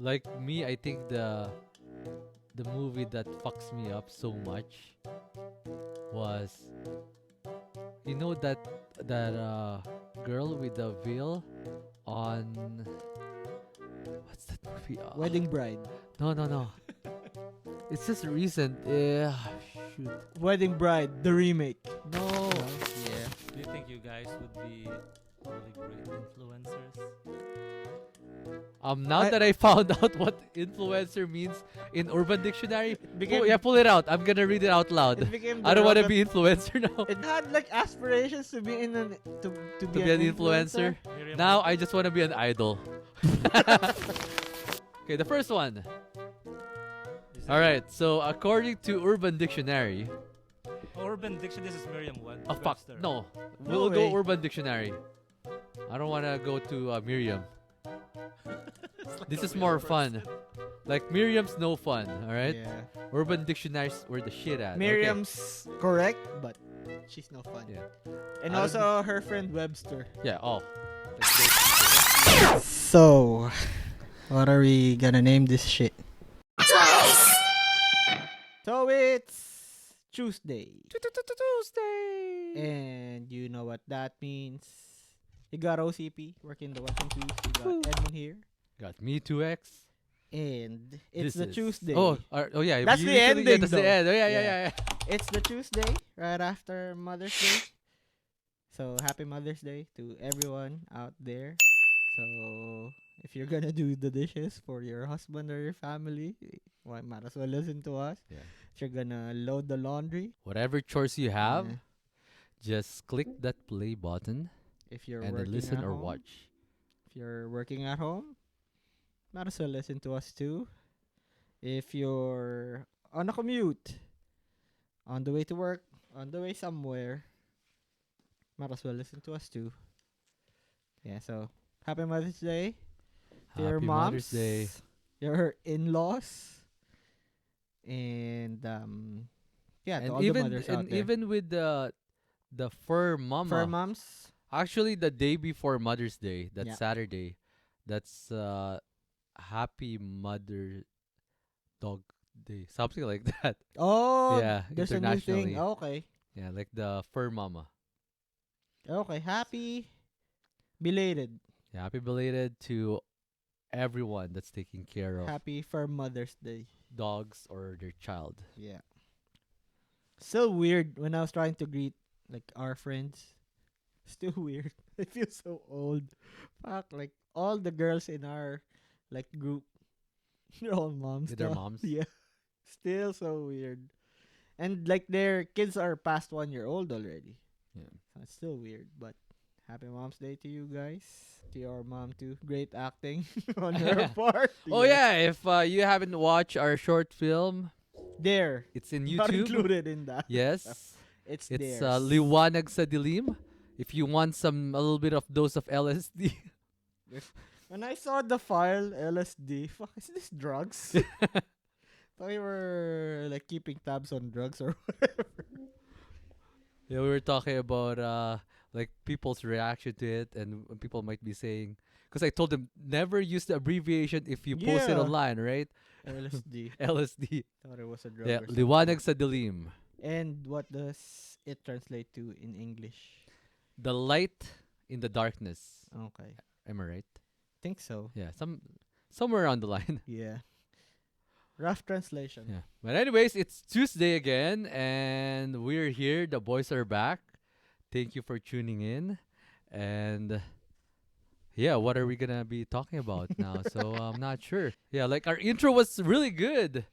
Like me, I think the movie that fucks me up so much was, you know, that girl with the veil on, what's that movie? Wedding Bride. No, no, no. It's just recent. Yeah, shoot. Wedding Bride, the remake. No. No? Yeah. Do you think you guys would be really great influencers? Now I- that I found out what influencer means in Urban Dictionary, became- yeah, pull it out. I'm gonna read it out loud. It became I don't want to derogatory. be influencer now. It had like aspirations to be in an to To be an influencer. Miriam, Now I just want to be an idol. Okay, the first one. is it All right. So according to Urban Dictionary, Urban Dictionary. This is Merriam one. oh fuck, Webster. no, No we'll go way. Urban Dictionary. I don't want to go to Merriam. It's like This a is real more person. fun. Like Merriam's no fun. All right. Yeah. Urban Dictionaries were the shit at. Okay. Merriam's correct, but she's no fun. Yeah. And I also her friend Webster. Yeah. Oh. That's great. So, what are we gonna name this shit? So it's Tuesday. Tuesday. And you know what that means. You got OCP working the 1 and 2s. You got Edmund here. Got me 2x. And it's This the is- Tuesday. Oh yeah. That's the usually- yeah, ending, that's the though. end. Oh yeah, Yeah. yeah. It's the Tuesday right after Mother's Day. So happy Mother's Day to everyone out there. So if you're gonna do the dishes for your husband or your family, why might as well listen to us. Yeah. If you're gonna load the laundry, Whatever chores you have, yeah. just click that play button If you're and then working listen at or home, watch. if you're working at home, might as well listen to us too. If you're on a commute, on the way to work, on the way somewhere, might as well listen to us too. Yeah, so happy Mother's Day to your Happy moms, Mother's Day. your in-laws, and yeah, to And all the mothers out there. even with the fur mama. For moms, Actually, the day before Mother's Day, that Yeah. Saturday, that's Happy Mother Dog Day, something like that. oh, Yeah, there's a new thing. internationally. Okay, Yeah, like the fur mama. okay, happy belated, Yeah, happy belated to everyone that's taking care of happy for Mother's Day. dogs or their child. Yeah. So weird when I was trying to greet like our friends. Still weird. I feel so old. Fuck, like all the girls in our like group, they're all moms. With their now. moms? Yeah. Still so weird. And like their kids are past 1 year old already. Yeah. So it's still weird, but happy Mom's Day to you guys. To your mom too. Great acting on her part. Oh yeah, if you haven't watched our short film, There. it's in Not YouTube. included in that. Yes. It's It's there. Liwanag sa Dilim. If you want a little bit of dose of LSD. When I saw the file LSD, fuck, is this drugs? Thought we were like keeping tabs on drugs or whatever. Yeah, we were talking about like people's reaction to it, and people might be saying, because I told them never use the abbreviation if you post it Yeah. online, right? LSD. LSD. Thought it was a drug. Yeah, or something. Liwanag sa Dilim. And what does it translate to in English? The light in the darkness. Okay. Am I right? Think so. Yeah, somewhere on the line. Yeah. Rough translation. Yeah. But anyways, it's Tuesday again, and we're here. The boys are back. Thank you for tuning in. And yeah, what are we gonna be talking about now? So I'm not sure. Yeah, like our intro was really good.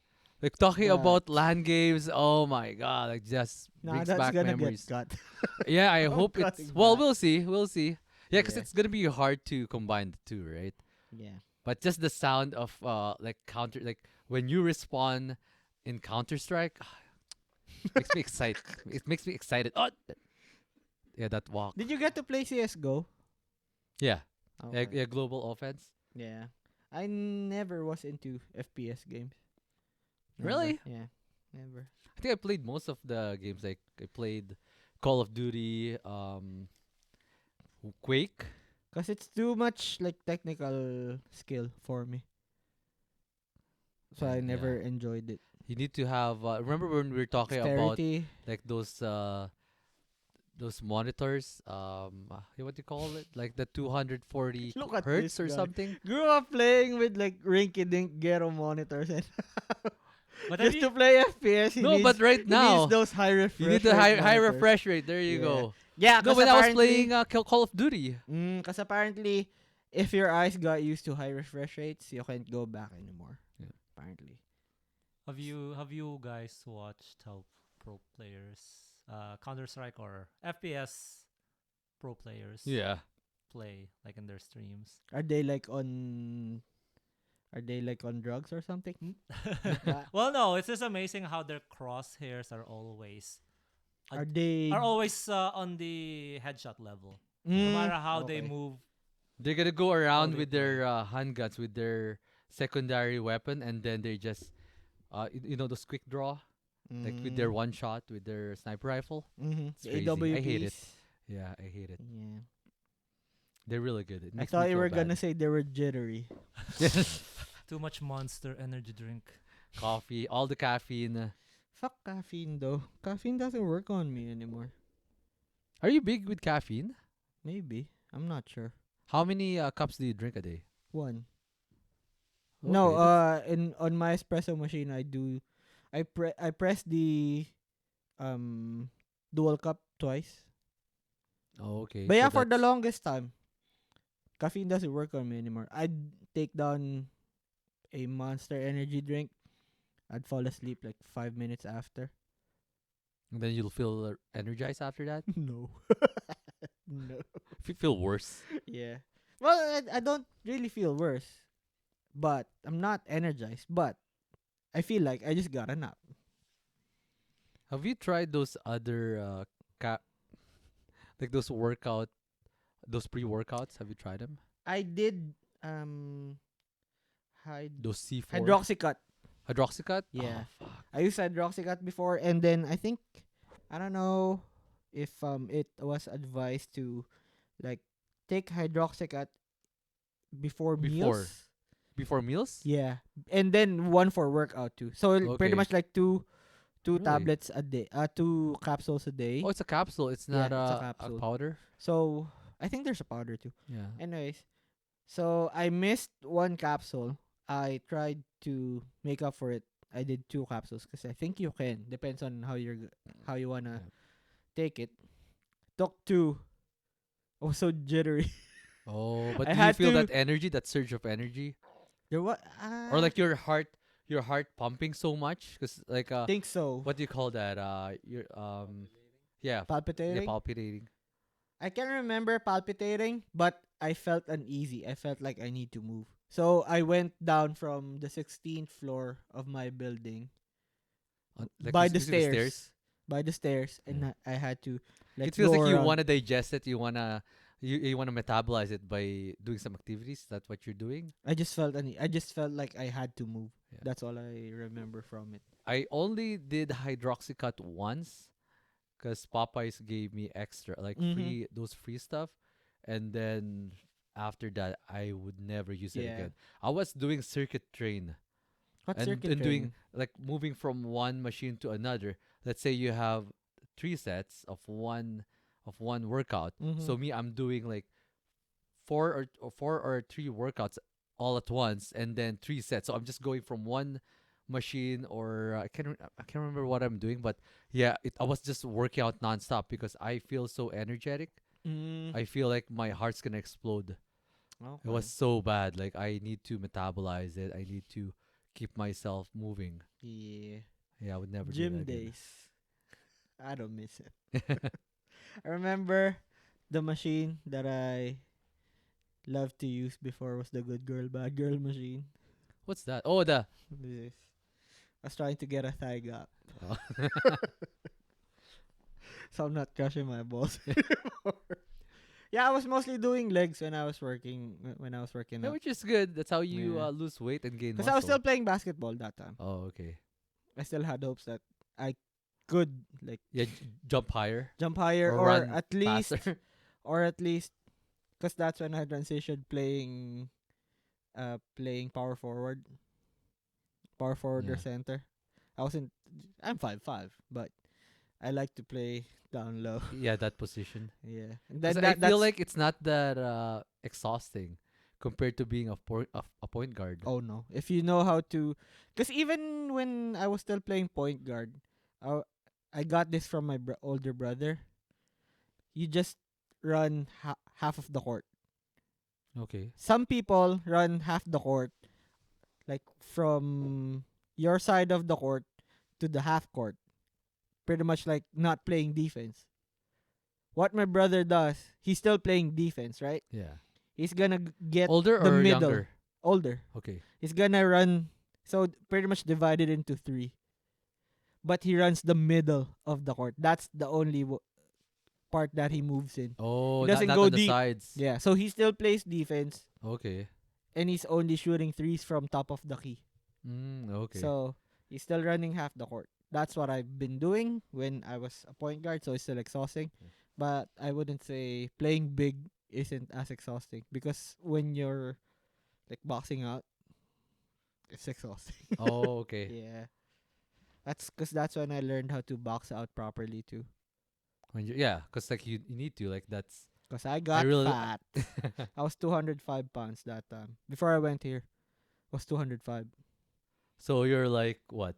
Like talking about But- LAN games. Oh my god, like just Nah, brings that's back gonna memories. get cut. Yeah, I I'm hope it's cutting well. back. We'll see. We'll see. Yeah, because Yeah. it's gonna be hard to combine the two, right? Yeah. But just the sound of like counter, like when you respawn in Counter Strike, makes me excited. It makes me excited. Oh, yeah, that walk. Did you get to play CS:GO? Yeah, Okay. yeah, global offense. Yeah. I never was into FPS games. Never. Really? Yeah. Never. I think I played most of the games. Like I played Call of Duty, Quake. Cause it's too much like technical skill for me. So I And never yeah, enjoyed it. you need to have. Remember when we were talking about Dexterity. like those monitors? What do you call it? Like the 240 Look at this hertz or guy. something. Grew up playing with like rinky-dink ghetto monitors, and But have just you to play FPS, No, but right he needs now those high you need refresh the rate high monitors. refresh rate. There you Yeah. go. Yeah, No, because when I was apparently, playing Call of Duty. because apparently, if your eyes got used to high refresh rates, you can't go back anymore. Yeah. Apparently. have you guys watched how pro players, Counter Strike or FPS pro players Yeah. play like in their streams? Are they like on? Are they like on drugs or something? That- Well, no, it's just amazing how their crosshairs are always Are ad- they? on the headshot level. No Mm, matter how they okay. move, They're gonna go around they with their handguns, with their secondary weapon, and then they just, those quick draw, like with their Mm, one shot with their sniper rifle. It's The crazy. I hate it. AWPs. Yeah, I hate it. Yeah. They're really good. It I makes me thought you feel were gonna bad. say they were jittery. too much Monster energy drink. Coffee, all the caffeine. Fuck caffeine though. Caffeine doesn't work on me anymore. Are you big with caffeine? Maybe. I'm not sure. How many cups do you drink a day? One. No, Okay, that's in on my espresso machine I do I press the um dual cup twice. okay. But So yeah, for the that's longest time, caffeine doesn't work on me anymore. I'd take down a Monster energy drink. I'd fall asleep like 5 minutes after. and then you'll feel energized after that. No. No. If you feel worse. Yeah. Well, I don't really feel worse, but I'm not energized. But I feel like I just got a nap. Have you tried those other like those pre-workouts? Have you tried them? I did um hyd- Those C4 hydroxycut. hydroxycut? Yeah. Oh, fuck. I used hydroxycut before, and then I think I don't know if it was advised to like take hydroxycut before Before meals. before meals? Yeah, and then one for workout too. So pretty Okay. much like two Really? tablets a day, two capsules a day. Oh, it's a capsule. It's Yeah, not it's a a capsule. powder. So I think there's a powder too. Yeah. Anyways, so I missed one capsule. I tried to make up for it. I did two capsules because I think you can. Depends on how you wanna Yeah. take it. Took two. I was so jittery. Oh, but I do you had feel to. that energy, that surge of energy, There what? or like your heart pumping so much? Cause like Think so. what do you call that? Your yeah, yeah, Palpitating. palpitating. I can remember palpitating, but I felt uneasy. I felt like I need to move. So I went down from the 16th floor of my building Like by the using the stairs. By the stairs, and Yeah. I had to like It feels go like you around. wanna digest it. You wanna metabolize it by doing some activities. That's what you're doing. I just felt like I had to move. Yeah. That's all I remember from it. I only did hydroxycut once, cause Popeyes gave me extra, like Mhm. those free stuff, and then after that I would never use it Yeah. again. I was doing circuit train What and circuit doing training? like moving from one machine to another. Let's say you have 3 sets of one workout. Mhm. So me, I'm doing like four or three workouts all at once, and then 3 sets. So I'm just going from one machine, or I can't remember what I'm doing, but yeah, I was just working out nonstop because I feel so energetic. Mm. I feel like my heart's gonna explode. It was Okay. so bad. Like I need to metabolize it. I need to keep myself moving. Yeah. Yeah, I would never do Gym that again. days. I don't miss it. I remember the machine that I loved to use before was the good girl, bad girl machine. What's that? Oh, the. This. I was trying to get a thigh gap, Oh. so I'm not crushing my balls anymore. Yeah, I was mostly doing legs when I was working Yeah, out. which is good. That's how you Yeah. lose weight and gain Because muscle. I was still playing basketball that time. Oh, okay. I still had hopes that I could like Yeah, jump higher jump higher or or run at least faster. or at least because that's when I transitioned playing power forward. power forward or Yeah. center. I wasn't. I'm 5'5", but I like to play down low. Yeah, that position. Yeah, and Because then I feel that's. like it's not that exhausting compared to being a point guard. Oh no, if you know how to, because even when I was still playing point guard, I I got this from my older brother. You just run half of the court. Okay. Some people run half the court, like from your side of the court to the half court, pretty much like not playing defense. What my brother does, he's still playing defense, right? Yeah. He's gonna get Older the or middle. younger? Older. Okay. He's gonna run, so pretty much divided into three. But he runs the middle of the court. That's the only part that he moves in. He Oh, not doesn't not go on the deep. sides. Yeah, so he still plays defense, Okay. and he's only shooting threes from top of the key. Okay. So he's still running half the court. That's what I've been doing when I was a point guard, so it's still exhausting. Yeah. But I wouldn't say playing big isn't as exhausting, because when you're like boxing out, it's exhausting. Oh, okay. Yeah. That's when I learned how to box out properly too. Yeah, cause like you need to like that's. Cause I I got really. fat. I was 205 pounds that time. Before I went here, I was 205. So you're like what?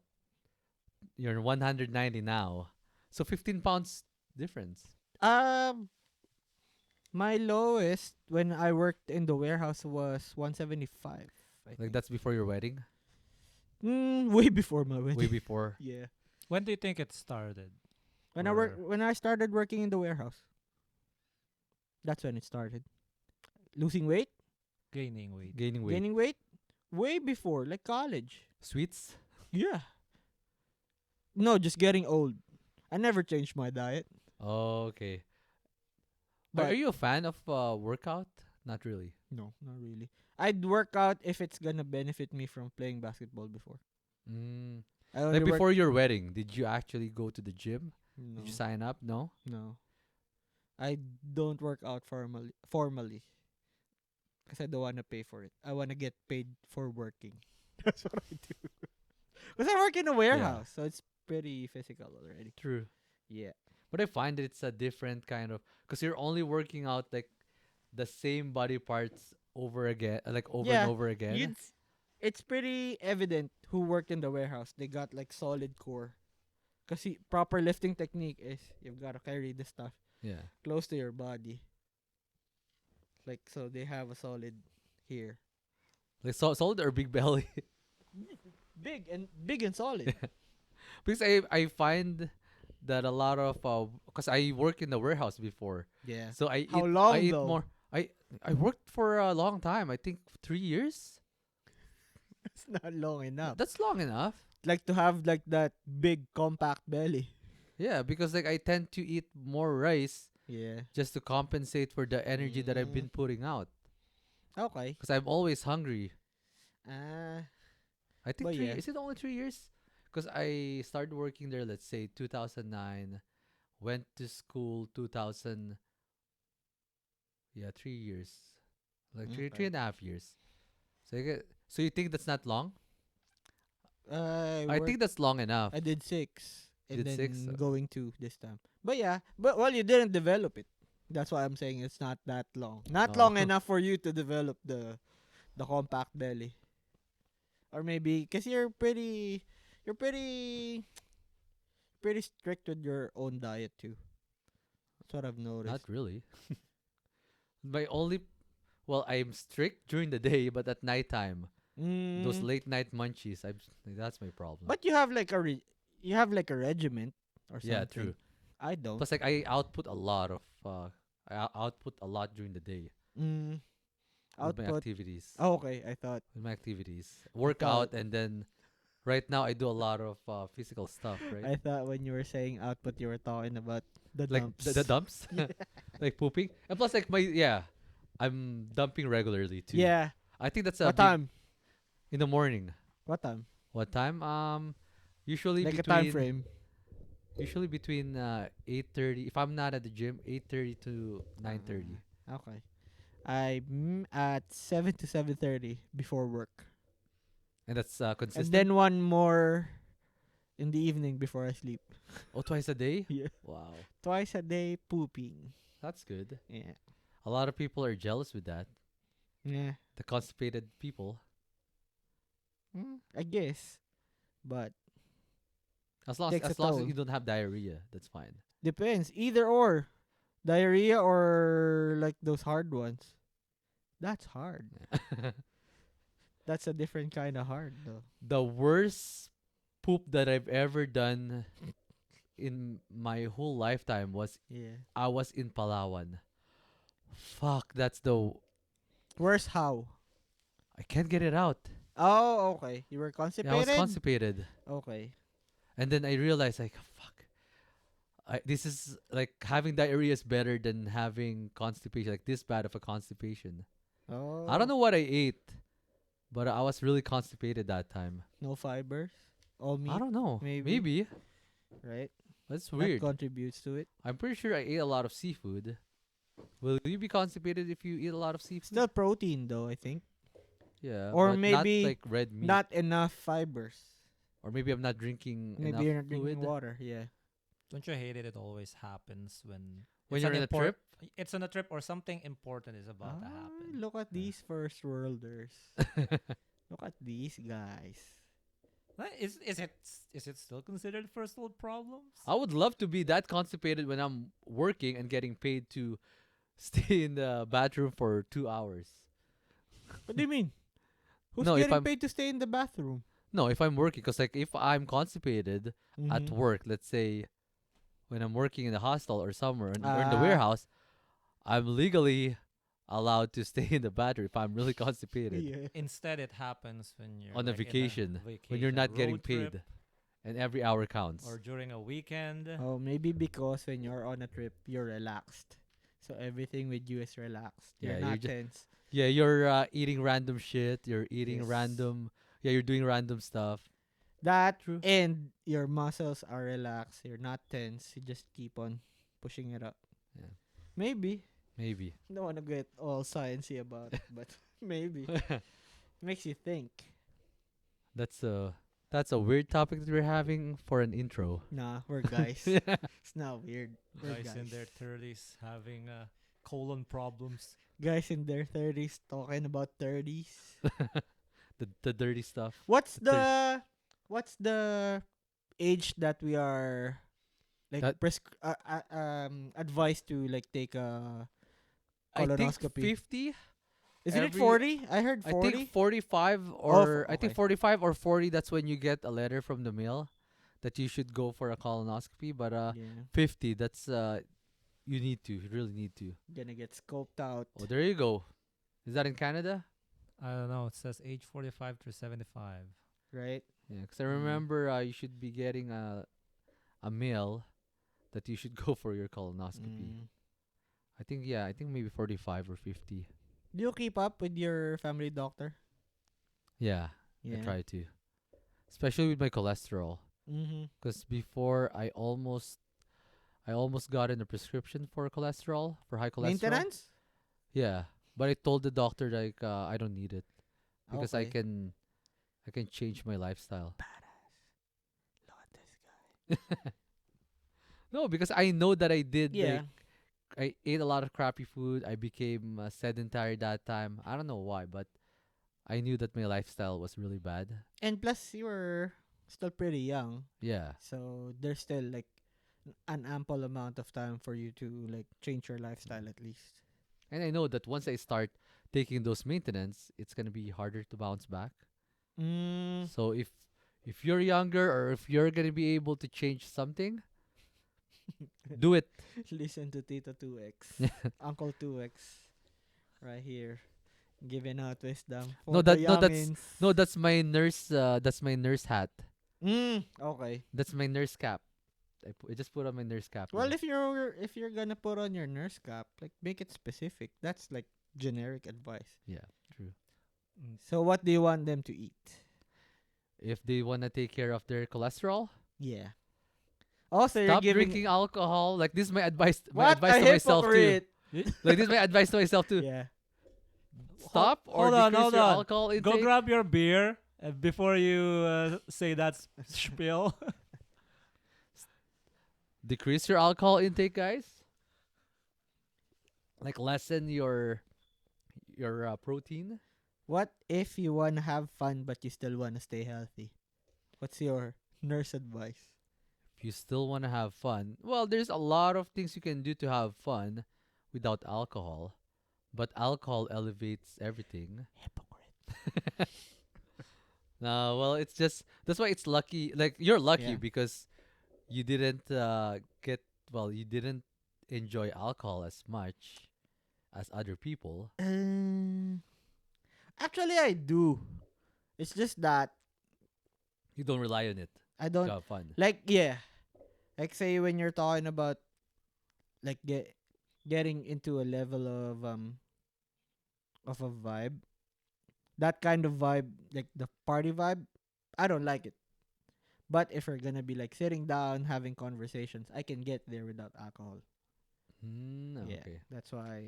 You're 190 now. So 15 pounds difference. Um, my lowest when I worked in the warehouse was 175. I Like think. that's before your wedding? Way before my wedding. Way before. Yeah. When do you think it started? Or When I started working in the warehouse, that's when it started. Losing weight, gaining weight? Gaining weight. gaining weight, way before, like college. Sweets? Yeah. No, just getting old. I never changed my diet. Oh, okay. But Are you a fan of workout? Not really. no, not really. I'd work out if it's gonna benefit me from playing basketball before. Mm. I only Like work. before your wedding, did you actually go to the gym? No, Did you sign up? No? no. I don't work out formally. Because I don't wanna pay for it. I wanna get paid for working. That's what I do. Because I work in a warehouse, so it's pretty physical already. True. Yeah. But I find that it's a different kind of, because you're only working out like the same body parts over again, like over Yeah, and over again. It's pretty evident who worked in the warehouse. They got like solid core. Because proper lifting technique is you've got to carry the stuff Yeah. close to your body. Like, so they have a solid here. Like solid or big belly. Big and solid. Because I find that a lot of because I work in the warehouse before, Yeah. so I How eat long I eat though? more. I worked for a long time. I think 3 years. It's not long enough. That's long enough. Like to have like that big compact belly. Yeah, because like I tend to eat more rice Yeah. just to compensate for the energy that I've Mm. been putting out. Okay. Because I'm always hungry. Ah. I think But three. yeah. Is it only 3 years? Because I started working there. Let's say 2009. Went to school 2000. Yeah, 3 years. Like three Okay. and a half years. So you think that's not long? I think that's long enough. I did 6 and Did then 6? going 2 this time. But yeah, but well, you didn't develop it. That's why I'm saying it's not that long. Not Oh. long enough for you to develop the compact belly. Or maybe cuz you're pretty strict with your own diet too. That's what I've Not noticed. really. My only, well, I'm strict during the day, but at nighttime, those Mm, late night munchies, that's my problem. but you have like you have like a regiment or something. Yeah, true. I don't. Plus, like I output a lot of, output a lot during the day Mm, with my output. activities. Oh, okay, I thought. With my activities, work out, and then right now I do a lot of physical stuff, right? I thought when you were saying output, you were talking about the Like dumps. the dumps, like pooping, and plus like I'm dumping regularly too. Yeah. I think that's a What big time? in the morning. What time? What time? Usually Like a between time frame. 8:30. If I'm not at the gym, 8:30 to 9:30. Okay. I'm at 7 to 7:30 before work. And that's And consistent. then one more in the evening before I sleep. Oh, twice a day. Yeah. Wow, Twice a day pooping. that's good. Yeah. A lot of people are jealous with that. Yeah. The constipated people. I guess. But takes a As long as toll. you don't have diarrhea, that's fine. Depends. Either or. Diarrhea or like those hard ones. That's hard. That's a different kind of hard though. The worst poop that I've ever done in my whole lifetime was Yeah. I was in Palawan. Fuck, that's the Worse how? I can't get it out. Oh, okay. You were Yeah, I was constipated? constipated. Okay. And then I realized like fuck. This is like having diarrhea is better than having constipation, like this bad of a constipation. Oh. I don't know what I ate, but I was really constipated that time. No fibers? All meat, I don't know. maybe. Maybe. right? That's That weird. contributes to it. I'm pretty sure I ate a lot of seafood. Will you be constipated if you eat a lot of seafood? Still protein though, I think. Yeah. Or but maybe not like red meat. Not enough fibers. Or maybe I'm not drinking Maybe enough you're not fluid. drinking water. Yeah. Don't you hate it? It always happens when When it's you're an in a trip? It's on a trip or something important is about to Ah, happen. look at Yeah. these first worlders. Look at these guys. Is it still considered first world problems? I would love to be that constipated when I'm working and getting paid to stay in the bathroom for 2 hours. What do you mean? Who's No, if getting I'm- paid to stay in the bathroom? No, if I'm working, because like if I'm constipated at Mhm. work, let's say when I'm working in the hostel or somewhere or in the Ah. warehouse, I'm legally allowed to stay in the bathroom if I'm really constipated Yeah. Instead, it happens when you're on a like, in vacation, when you're vacation, not getting road trip, paid and every hour counts. or during a weekend. Oh, maybe because when you're on a trip, you're relaxed. So everything with you is relaxed. You're Yeah, you're not ju- tense. Yeah, you're eating random shit. You're eating Yes. random. Yeah, you're doing random stuff. That True. and your muscles are relaxed. You're not tense. You just keep on pushing it up. Yeah. Maybe. Maybe. Don't want to get all sciencey about it, but maybe. Makes you think. That's a weird topic that we're having for an intro. Nah, we're guys. Yeah. It's not weird. We're Guys in their 30s having colon problems. Guys in their 30s talking about 30s. the dirty stuff. What's the age that we are like That- advised to like take a I think colonoscopy? 50. Isn't it every- 40? I heard I 40. think 45 or I think okay. 45 or 40. That's when you get a letter from the mail that you should go for a colonoscopy. But Yeah. 50. That's you need to. You really need to. Gonna get scoped out. Oh, there you go. Is that in Canada? I don't know. It says age 45 to 75. Right? Yeah, 'cause I remember you should be getting a mail that you should go for your colonoscopy. Mm. I think maybe 45 or 50. Do you keep up with your family doctor? Yeah, I try to. Especially with my cholesterol. Mm-hmm. 'Cause before I almost got in a prescription for cholesterol, for high cholesterol. Maintenance? Yeah, but I told the doctor like I don't need it because I Okay. can change my lifestyle. Look at this guy. No, because I know that I did. Yeah. Like, I ate a lot of crappy food. I became sedentary that time. I don't know why, but I knew that my lifestyle was really bad. And plus, you were still pretty young. Yeah. So there's still like an ample amount of time for you to like change your lifestyle at least. And I know that once I start taking those maintenance, it's gonna be harder to bounce back. Mm. So if you're younger or if you're gonna be able to change something, do it. Listen to Tito 2X. Uncle 2X. Right here. Giving out wisdom. No, for the that's youngins. no, that's my nurse. That's my nurse hat. Okay. That's my nurse cap. I just put on my nurse cap. Well, now. if you're gonna put on your nurse cap, like make it specific. That's like generic advice. Yeah, true. So what do you want them to eat? If they wanna take care of their cholesterol, Yeah. Also, stop you're giving drinking alcohol. Like this is my advice. My what advice a to myself too. hypocrite. Like this is my advice to myself too. Yeah. Stop or Hold on, decrease hold your on. alcohol intake. Go grab your beer Before you say that spiel, Decrease your alcohol intake, guys. Like lessen your protein. What if you wanna have fun but you still wanna stay healthy? What's your nurse advice? If you still want to have fun, well, there's a lot of things you can do to have fun without alcohol, but alcohol elevates everything. Hypocrite. No, well, it's just that's why it's lucky. Like you're lucky Yeah. because you didn't get you didn't enjoy alcohol as much as other people. Actually, I do. It's just that You don't rely on it I to don't have fun. like. Yeah, like say when you're talking about like getting into a level of a vibe, that kind of vibe, like the party vibe, I don't like it. But if we're gonna be like sitting down having conversations, I can get there without alcohol. Yeah, Okay. that's why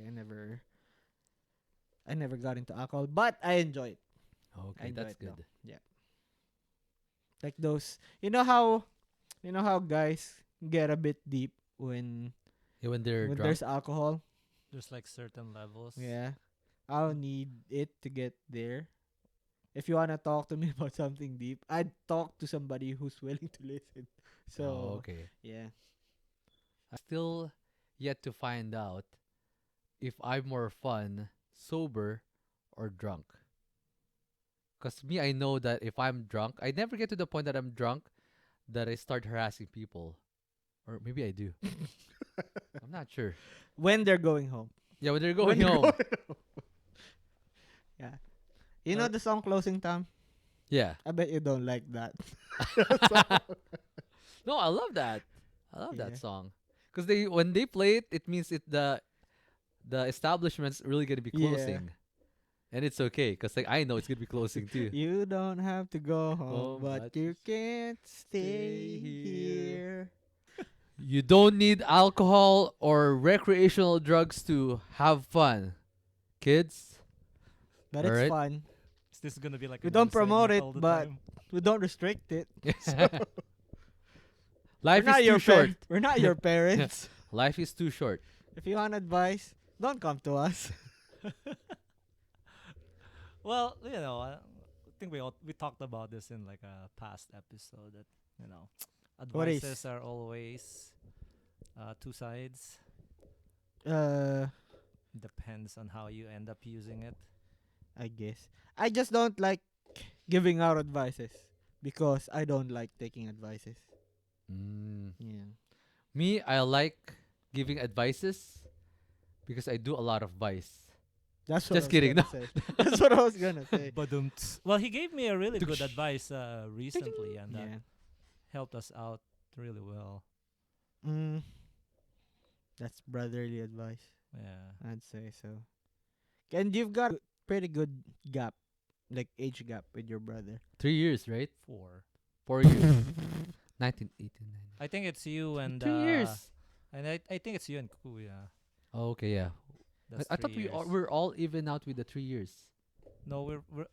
I never got into alcohol, but I enjoy it. I Okay, enjoy that's it though. good. Yeah, like those. You know how guys get a bit deep Yeah, when they're when drunk. there's alcohol. there's like certain levels. Yeah, I don't need it to get there. If you wanna talk to me about something deep, I'd talk to somebody who's willing to listen. Oh, So okay. yeah, I still yet to find out if I'm more fun sober or drunk. Cause me, I know that if I'm drunk, I never get to the point that I'm drunk that I start harassing people, or maybe I do. I'm not sure. when they're going home. Yeah, when they're When going they're home. home. Yeah, you know Or the song "Closing Time." Yeah. I bet you don't like that. No, I love that. I love Yeah. that song. Cause they when they play it, it means the establishment's really gonna be Yeah. closing, and it's okay. Cause like I know it's gonna be closing too. You don't have to go home, Home, but but you can't stay stay here. here. You don't need alcohol or recreational drugs to have fun, kids. But All it's right. fun. is this gonna be like We a don't new promote segment it, all the but time? we don't restrict it. Life is we're not too your short. we're not your parents. Life is too short. If you want advice, don't come to us. Well, I think we talked about this in like a past episode that What is? advices are always two sides. Uh, Depends on how you end up using it. I guess I just don't like giving out advices because I don't like taking advices. Mm. Yeah, Me, I like giving advices because I do a lot of vice. that's what I Just was kidding. gonna No. say. That's what I was gonna say. But well, he gave me a really good Tuksh. advice recently, and that Yeah. helped us out really well. Mm, that's brotherly advice. Yeah. I'd say so. And you've got pretty good gap, like age gap with your brother. 3 years, right? 4. 4 years. 1989. I think it's you and 3 years. and I think it's you and Kuya. Oh, okay, yeah. That's I thought 3 years. we're all even out with the 3 years. No, we're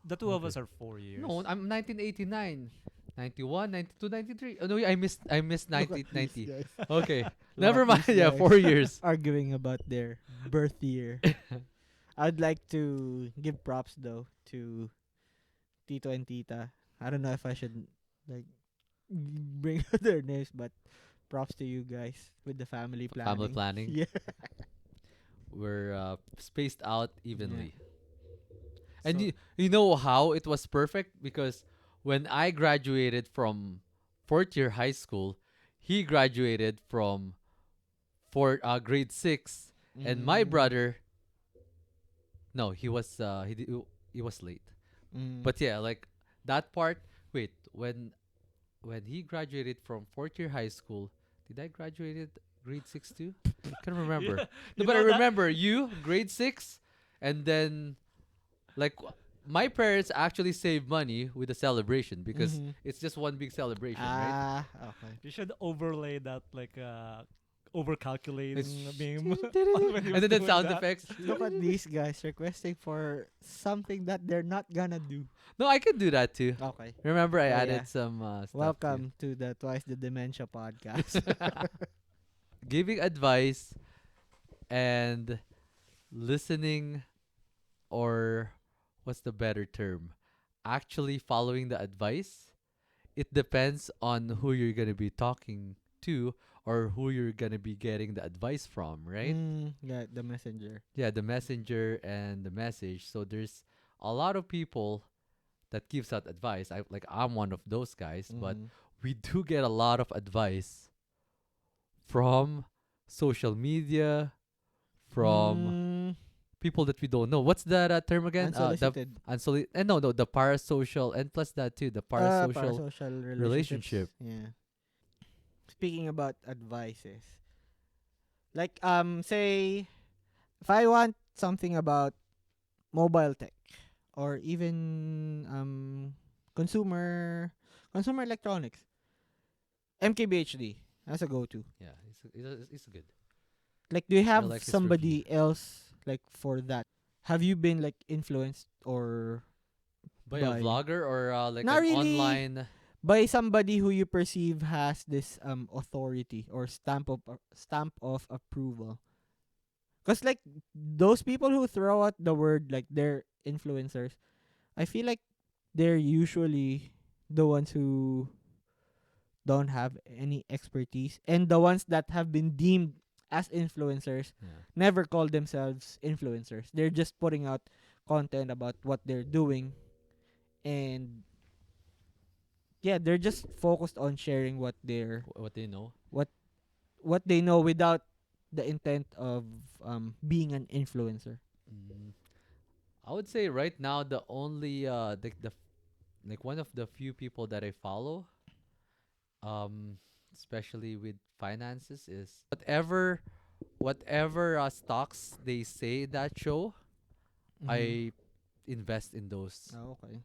the two of Okay. us are 4 years. No, I'm 1989. 91, 92, 93. Oh no, I missed Look 90, at these 90. guys. Okay. Look Never at mind. these Yeah, guys 4 years. arguing about their birth year. I'd like to give props though to Tito and Tita. I don't know if I should like bring out their names, but props to you guys with the family planning. Family planning. Yeah. We're spaced out evenly. And So- you know how it was perfect? Because when I graduated from fourth year high school, he graduated from grade 6, and my Mm, brother, no, he was late. mm. But yeah, like that part. Wait, when he graduated from fourth year high school, did I graduated grade 6 too? Can't remember. No, You but I know that- remember you grade 6, and then like my parents actually save money with the celebration because Mhm. it's just one big celebration, right? Okay. You should overlay that like overcalculating a It's meme when he and was then the doing sound that. effects. Look at these guys requesting for something that they're not gonna do. No, I can do that too. Okay. Remember, I Oh, added yeah. some stuff too. Welcome to the Twice the Dementia podcast. Giving advice and listening, or what's the better term? Actually following the advice. It depends on who you're gonna be talking to or who you're gonna be getting the advice from, right? Yeah, the messenger. Yeah, the messenger and the message. So there's a lot of people that gives out advice. I'm one of those guys, but Mm. we do get a lot of advice from social media, from Mm, people that we don't know. What's that term again? The unsolicited. no, the parasocial, and plus that too, the parasocial Parasocial relationship. relationships. Yeah. Speaking about advices, like say if I want something about mobile tech or even consumer electronics, MKBHD as a go-to. Yeah, it's good. Like, do you I have like his review. somebody else like for that? Have you been like influenced or By a by vlogger or like not an really online. by somebody who you perceive has this authority or stamp of approval? Cause like those people who throw out the word like they're influencers, I feel like they're usually the ones who don't have any expertise, and the ones that have been deemed as influencers Yeah. never call themselves influencers. They're just putting out content about what they're doing, and yeah, they're just focused on sharing What they know. what what they know without the intent of being an influencer. Mm. I would say right now the only like one of the few people that I follow, um, especially with finances, is whatever stocks they say in that show, Mm-hmm. I invest in those. Oh, okay.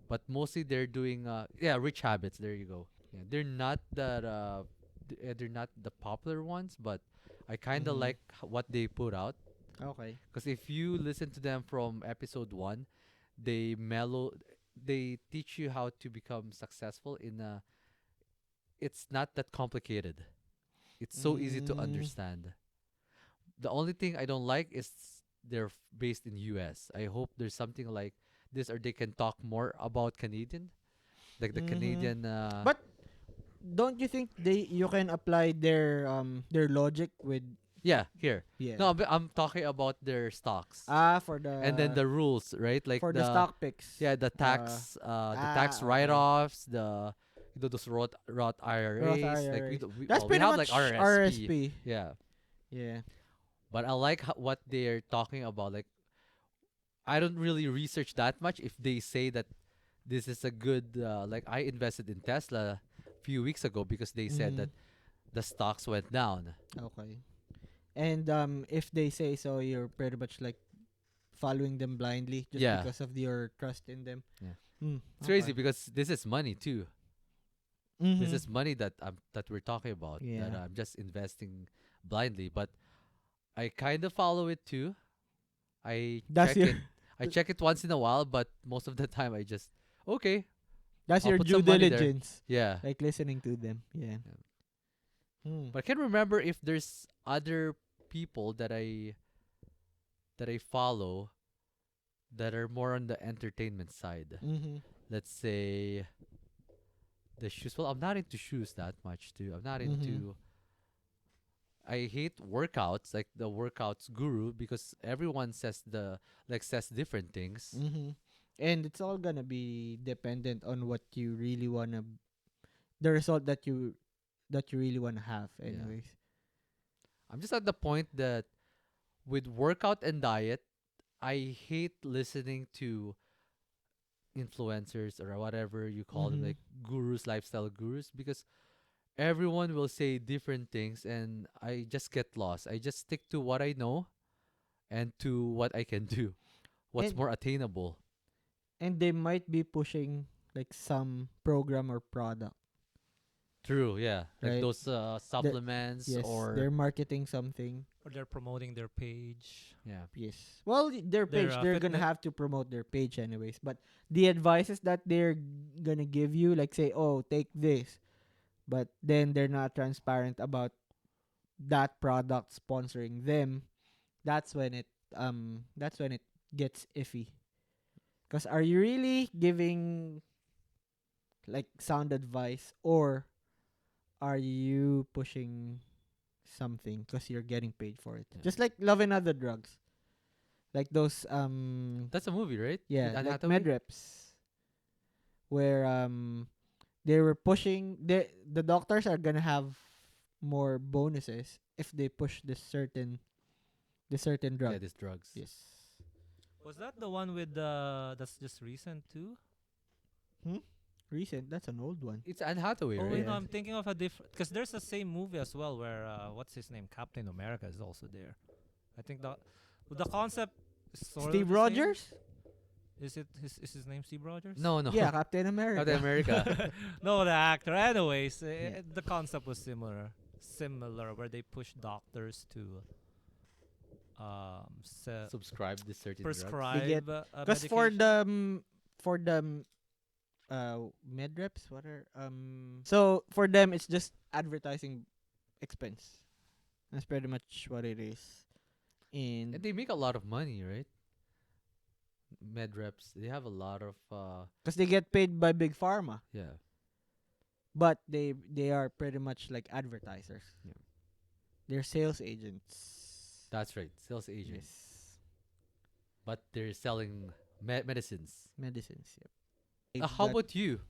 But mostly they're doing yeah, rich habits. There you go. Yeah, they're not that they're not the popular ones, but I kind of Mm-hmm. like what they put out. Okay. Because if you listen to them from episode one, they mellow, they teach you how to become successful in a. It's not that complicated. It's so easy to Mm, understand. The only thing I don't like is they're based in U.S. I hope there's something like this, or they can talk more about Canadian, like the mm-hmm. Canadian. But don't you think you can apply their logic with Yeah, here. yeah No, but I'm talking about their stocks, for and then the rules, right? Like the the stock picks yeah, the tax okay. write-offs, those Roth Roth IRAs. Like IRA. we That's well, we pretty have like much RRSP. RSP. Yeah, Yeah. but I like what they're talking about. Like I don't really research that much. If they say that this is a good, like I invested in Tesla a few weeks ago because they said Mm-hmm. that the stocks went down. Okay. And if they say so, you're pretty much like following them blindly just Yeah, because of your trust in them. yeah. It's crazy Okay. because this is money too. This Mm-hmm. is money that we're talking about, that Yeah. I'm just investing blindly. But I kind of follow it too. I That's check your it. I check it once in a while, but most of the time I just okay. that's I'll your put due some money there. diligence. Yeah. Like listening to them. Yeah. Yeah. Hmm. But I can't remember if there's other people that I follow that are more on the entertainment side. Mm-hmm. Let's say the shoes. Well, I'm not into shoes that much too. I'm not Mm-hmm. into. I hate workouts, like the workouts guru, because everyone says different things. Mm-hmm. And it's all gonna be dependent on what you really wanna, the result that you really wanna have, Yeah. anyways. I'm just at the point that with workout and diet, I hate listening to influencers or whatever you call them, Mm-hmm. like gurus, lifestyle gurus, because everyone will say different things and I just get lost. I just stick to what I know and to what I can do, what's And more attainable. they might be pushing like some program or product True, yeah. Like right? those supplements Yes, or they're marketing something. Or they're promoting their page, yeah. Yes. Well, their their page, they're gonna fitness. have to promote their page anyways. But the advices that they're gonna give you, like say, oh, take this, but then they're not transparent about that product sponsoring them. That's when it gets iffy. Cause are you really giving like sound advice, or are you pushing something because you're getting paid for it? Yeah. Just like Love and Other Drugs, like those That's a movie, right? With yeah, Anne like Hathaway? medreps, where they were pushing the doctors are gonna have more bonuses if they push this certain Yeah, drug. these drugs. Yes. Was that the one with that's just recent too? Hmm? Recent. That's an old one. It's Anne Hathaway, Oh right? wait, no, Yeah. I'm thinking of a different. Because there's the same movie as well where what's his name? Captain America is also there. I think the concept is sort of Steve the same. Rogers? Is his name Steve Rogers? No, no. Yeah, Captain America. Captain America. No, the actor. Anyways, Yeah. the concept was similar where they push doctors to Subscribe to certain drugs. prescribe Because medication. for the med reps, what are so for them it's just advertising expense. That's pretty much what it is. And And they make a lot of money, right? Med reps. They have a lot of because they get paid by big pharma, yeah. but they are pretty much like advertisers. Yeah. They're sales agents. That's right. Sales agent. Yes. But they're selling medicines. Medicines. Yep. How about you?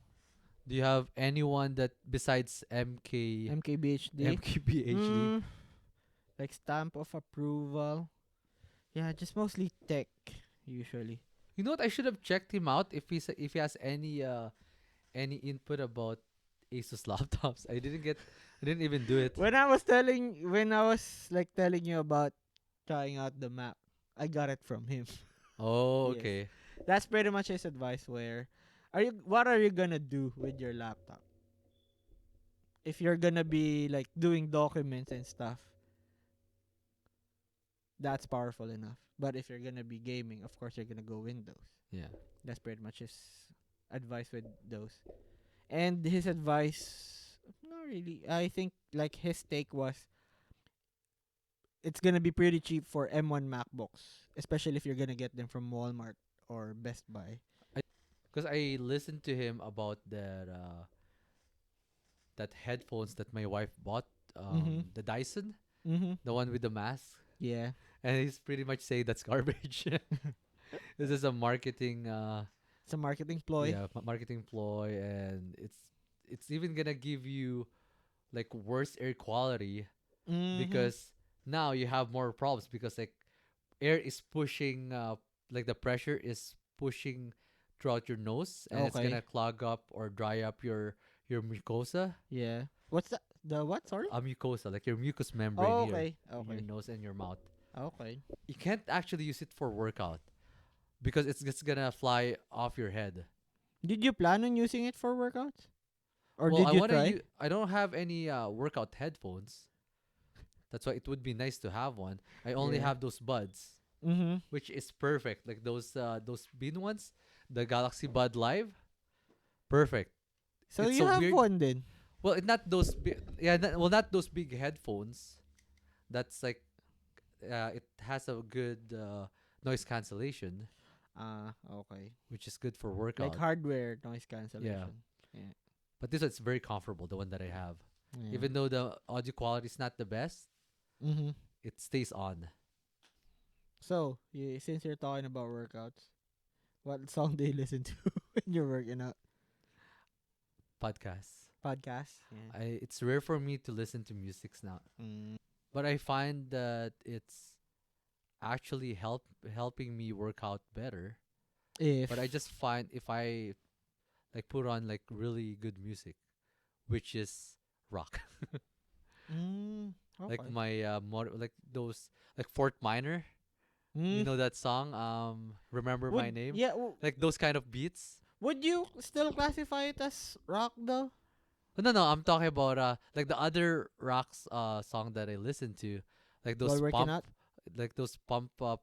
Do you have anyone that besides MK MKBHD? MKBHD? Like stamp of approval. Yeah, just mostly tech usually. You know what? I should have checked him out if he has any input about Asus laptops. I didn't even do it. When I was like telling you about trying out the Mac, I got it from him. Oh, Yes. okay. That's pretty much his advice. What are you gonna do with your laptop? If you're gonna be like doing documents and stuff, that's powerful enough. But if you're gonna be gaming, of course you're gonna go Windows. Yeah. That's pretty much his advice with those. And his advice, not really. I think like his take was, it's gonna be pretty cheap for M1 MacBooks, especially if you're gonna get them from Walmart or Best Buy. Because I listened to him about that headphones that my wife bought, Mhm. the Dyson, Mm-hmm. the one with the mask, Yeah. and he's pretty much saying that's garbage. This is a marketing, It's a marketing ploy. yeah, marketing ploy, and it's even gonna give you like worse air quality Mhm. because now you have more problems because like air is pushing, like the pressure is pushing throughout your nose, and it's Okay. gonna clog up or dry up your mucosa. Yeah. What's that? The what? Sorry. A mucosa, like your mucous membrane Oh, here okay. in your Okay. nose and your mouth. Okay. You can't actually use it for workout because it's just gonna fly off your head. Did you plan on using it for workouts? Or Well, did you try? I don't have any workout headphones. That's why it would be nice to have one. I only Yeah. have those buds, Mm-hmm. which is perfect. Like those bean ones, the Galaxy Bud Live, perfect. So It's you so have weird. one then. Well, not those not those big headphones. That's like it has a good noise cancellation, Okay. which is good for Like workout. hardware noise cancellation. Yeah. But this one's very comfortable, the one that I have. Yeah. Even though the audio quality is not the best, Mm-hmm. it stays on. So, since you're talking about workouts, what song do you listen to when you're working out? Podcasts. Podcast. Yeah. It's rare for me to listen to musics now, Mm. but I find that it's actually helping me work out better. If But I just find if I like put on like really good music, which is rock, okay. like my like those like Fort Minor. You know that song, Remember My Name? Yeah. Like those kind of beats. Would you still classify it as rock though? No, I'm talking about like the other rocks song that I listen to, like While those working out. pump up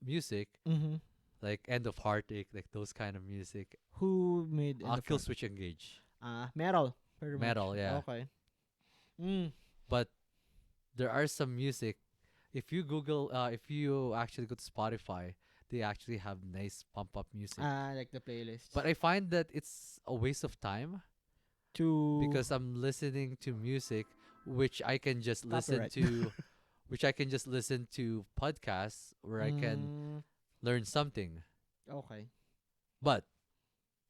music, Mm-hmm. like End of Heartache, like those kind of music. Who made in the Kill front? Switch Engage, Metal, pretty much. metal, yeah. Okay. Mm. But there are some music. If you Google, if you actually go to Spotify, they actually have nice pump up music. Like the playlist. But I find that it's a waste of time To because I'm listening to music which I can just listen copyright. to, which I can just listen to podcasts where I can Mm, learn something. okay. But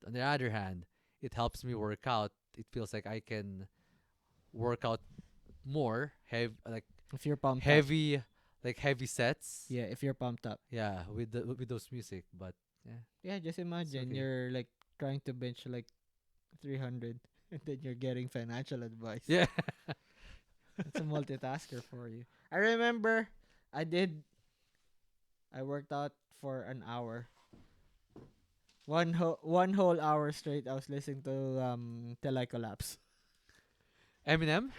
on the other hand, it helps me work out. It feels like I can work out more like If you're pumped up. heavy like heavy sets. Yeah, if you're pumped up. Yeah, with those music, but yeah, Yeah, just imagine okay. you're like trying to bench like 300 and then you're getting financial advice. Yeah. It's a multitasker for you. I remember I did I worked out for an hour. One whole hour straight I was listening to Till I Collapse. Eminem?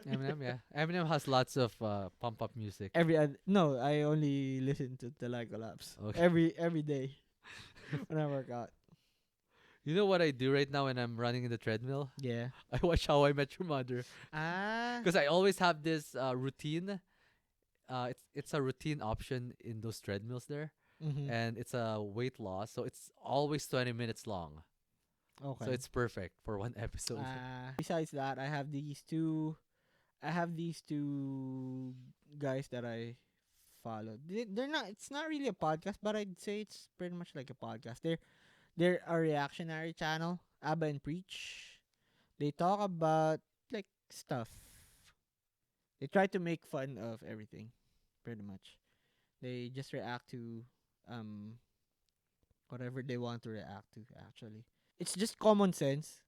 Eminem, yeah. Eminem has lots of pump up music. No, I only listen to Till I Collapse. Okay. Every day when I work out. You know what I do right now when I'm running in the treadmill? Yeah. I watch How I Met Your Mother Ah. because I always have this routine. It's a routine option in those treadmills there, Mm-hmm. and it's a weight loss, so it's always 20 minutes long. Okay. So it's perfect for one episode. Besides that, I have these two. I have these two guys that I follow. They're not. It's not really a podcast, but I'd say it's pretty much like a podcast. They're a reactionary channel. Abba and Preach. They talk about like stuff. They try to make fun of everything, pretty much. They just react to um whatever they want to react to. Actually, it's just common sense.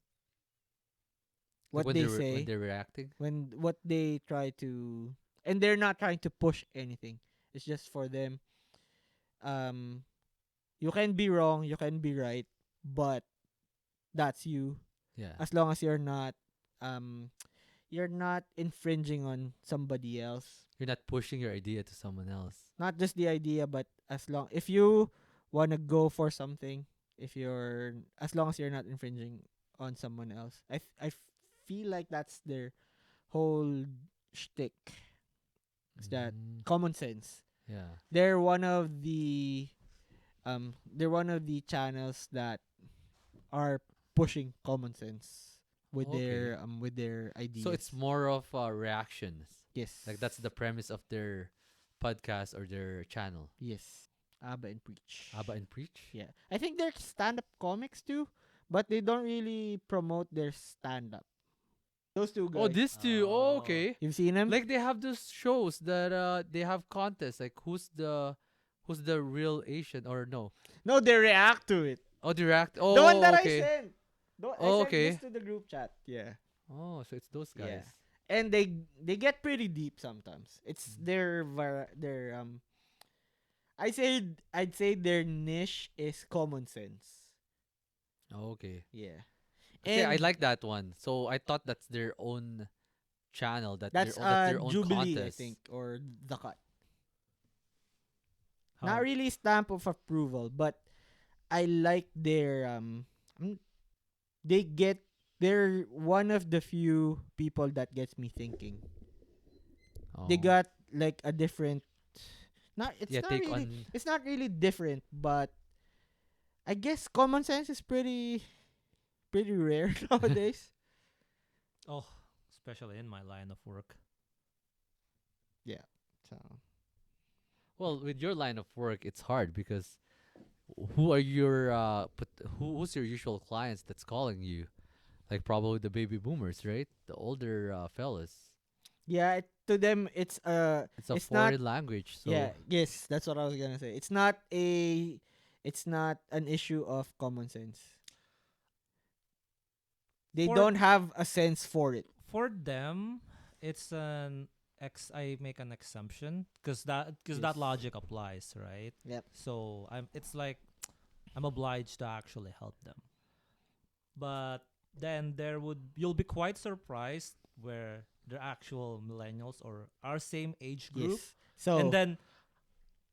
Like What when they when say, they're reacting. when what they try to, and they're not trying to push anything. It's just for them. Um, you can be wrong, you can be right, but that's you. Yeah. As long as um, you're not infringing on somebody else. You're not pushing your idea to someone else. Not just the idea, but if you wanna go for something, as long as you're not infringing on someone else, I feel like that's their whole shtick. Is that Mm, common sense? yeah. They're one of the channels that are pushing common sense Okay. with their So ideas. it's more of reactions. Yes. Like that's the premise of their podcast or their channel. Yes. Abba and Preach. Abba and Preach? Yeah. I think they're stand-up comics too, but they don't really promote their stand-up. Those two Oh, guys. these two. Oh, Oh. okay. You've seen them? Like they have those shows that they have contests like who's the real Asian or no. No, they react to it. Oh, they react. The one Oh, that I okay. sent. I Oh, sent okay. this to the group chat. Yeah. Oh, so it's those guys. Yeah. And they get pretty deep sometimes. It's Mm. their I'd say their niche is common sense. Oh, okay. Yeah. Okay, I And like that one. So I thought that's their own channel that's that's their own Jubilee, I contest. think, or the cut. How? Not really stamp of approval, but I like their mm, they get they're one of the few people that gets me thinking. They Oh. got like a different not it's Yeah, not take really on it's not really different, but I guess common sense is pretty rare nowadays. Oh, especially in my line of work. So well, with your line of work, it's hard because who are your who's your usual clients that's calling you? Like probably the baby boomers, right? The older fellas. yeah, to them It's a it's not foreign language, yeah, so yes, that's what I was gonna say. It's not an issue of common sense. They For don't have a sense for it. for them, it's an I make an assumption because that Yes. logic applies, right? Yep. So it's like I'm obliged to actually help them. But then you'll be quite surprised where the actual millennials or our same age group, Yes. and So then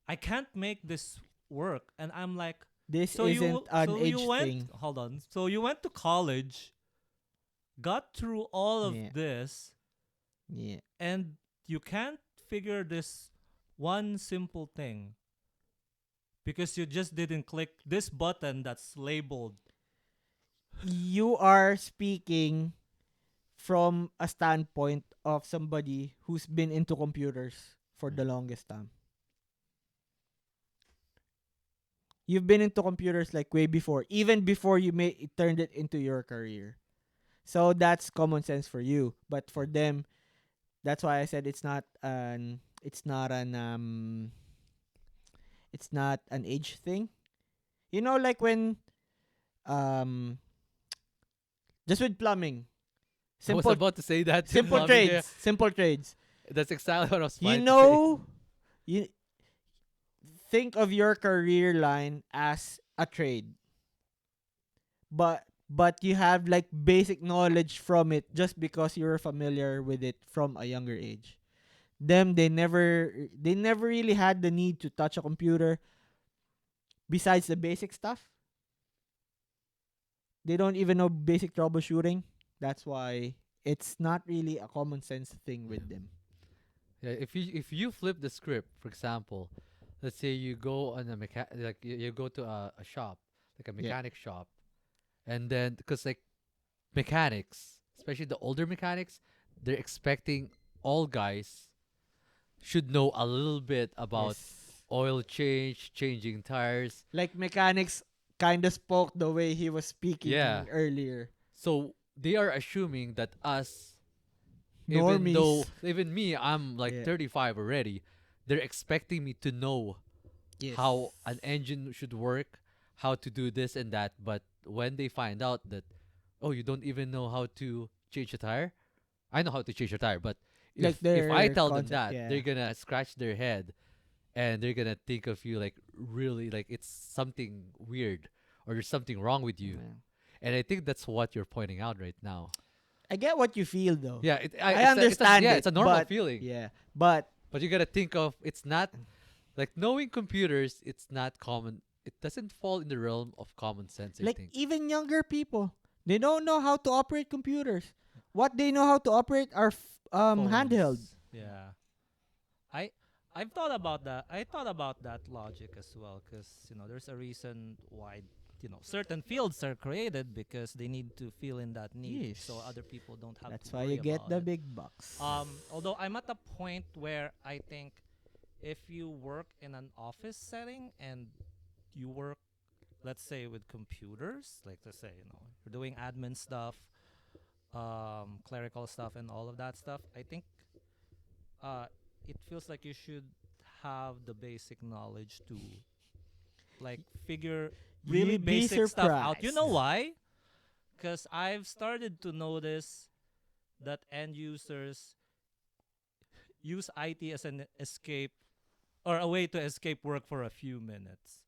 I can't make this work, and I'm like, this isn't an so you age went, thing. hold on, so you went to college, got through all of Yeah. this, Yeah. and you can't figure this one simple thing because you just didn't click this button that's labeled. You are speaking from a standpoint of somebody who's been into computers for the longest time. You've been into computers like way before, even before you turned it into your career. So that's common sense for you, but for them, that's why I said it's not an age thing. You know, like when um just with plumbing, I was simple about to say that to simple plumbing. Yeah, trades, simple trades. that's exactly what I was You trying to say. know, you think of your career line as a trade, but you have like basic knowledge from it just because you're familiar with it from a younger age. Them, they never really had the need to touch a computer besides the basic stuff. They don't even know basic troubleshooting. That's why it's not really a common sense thing with them. Yeah, if you flip the script, for example, let's say you go on a like you go to a shop, like a Yeah. mechanic shop, and then because like mechanics, especially the older mechanics, they're expecting all guys should know a little bit about Yes. oil change, changing tires. Like mechanics kind of spoke the way he was Yeah. speaking earlier. So they are assuming that us, even though Normies. even me, I'm like Yeah. 35 already, they're expecting me to know Yes. how an engine should work, how to do this and that. But when they find out that, oh, you don't even know how to change a tire, I know how to change a tire, but Like if I their tell them concept, that, yeah. they're gonna scratch their head and they're gonna think of you like really like it's something weird or there's something wrong with you. Yeah. And I think that's what you're pointing out right now. I get what you feel though. Yeah, I it's understand yeah, it, it's a normal but feeling. yeah, but But you gotta think of it's not like knowing computers. It's not common. It doesn't fall in the realm of common sense. I like think. even younger people, they don't know how to operate computers. What they know how to operate are handheld. Phones. Yeah. I I've thought about that. I thought about that logic as well, because there's a reason why certain fields are created, because they need to fill in that need, so Yes. other people don't have That's to why worry you get about the it. big bucks. Although I'm at a point where I think if you work in an office setting and you work, let's say, with computers, like let's say you're doing admin stuff, clerical stuff, and all of that stuff, I think uh, it feels like you should have the basic knowledge to like figure really You'd be basic stuff out. You surprised. know why? Because I've started to notice that end users use IT as an escape or a way to escape work for a few minutes.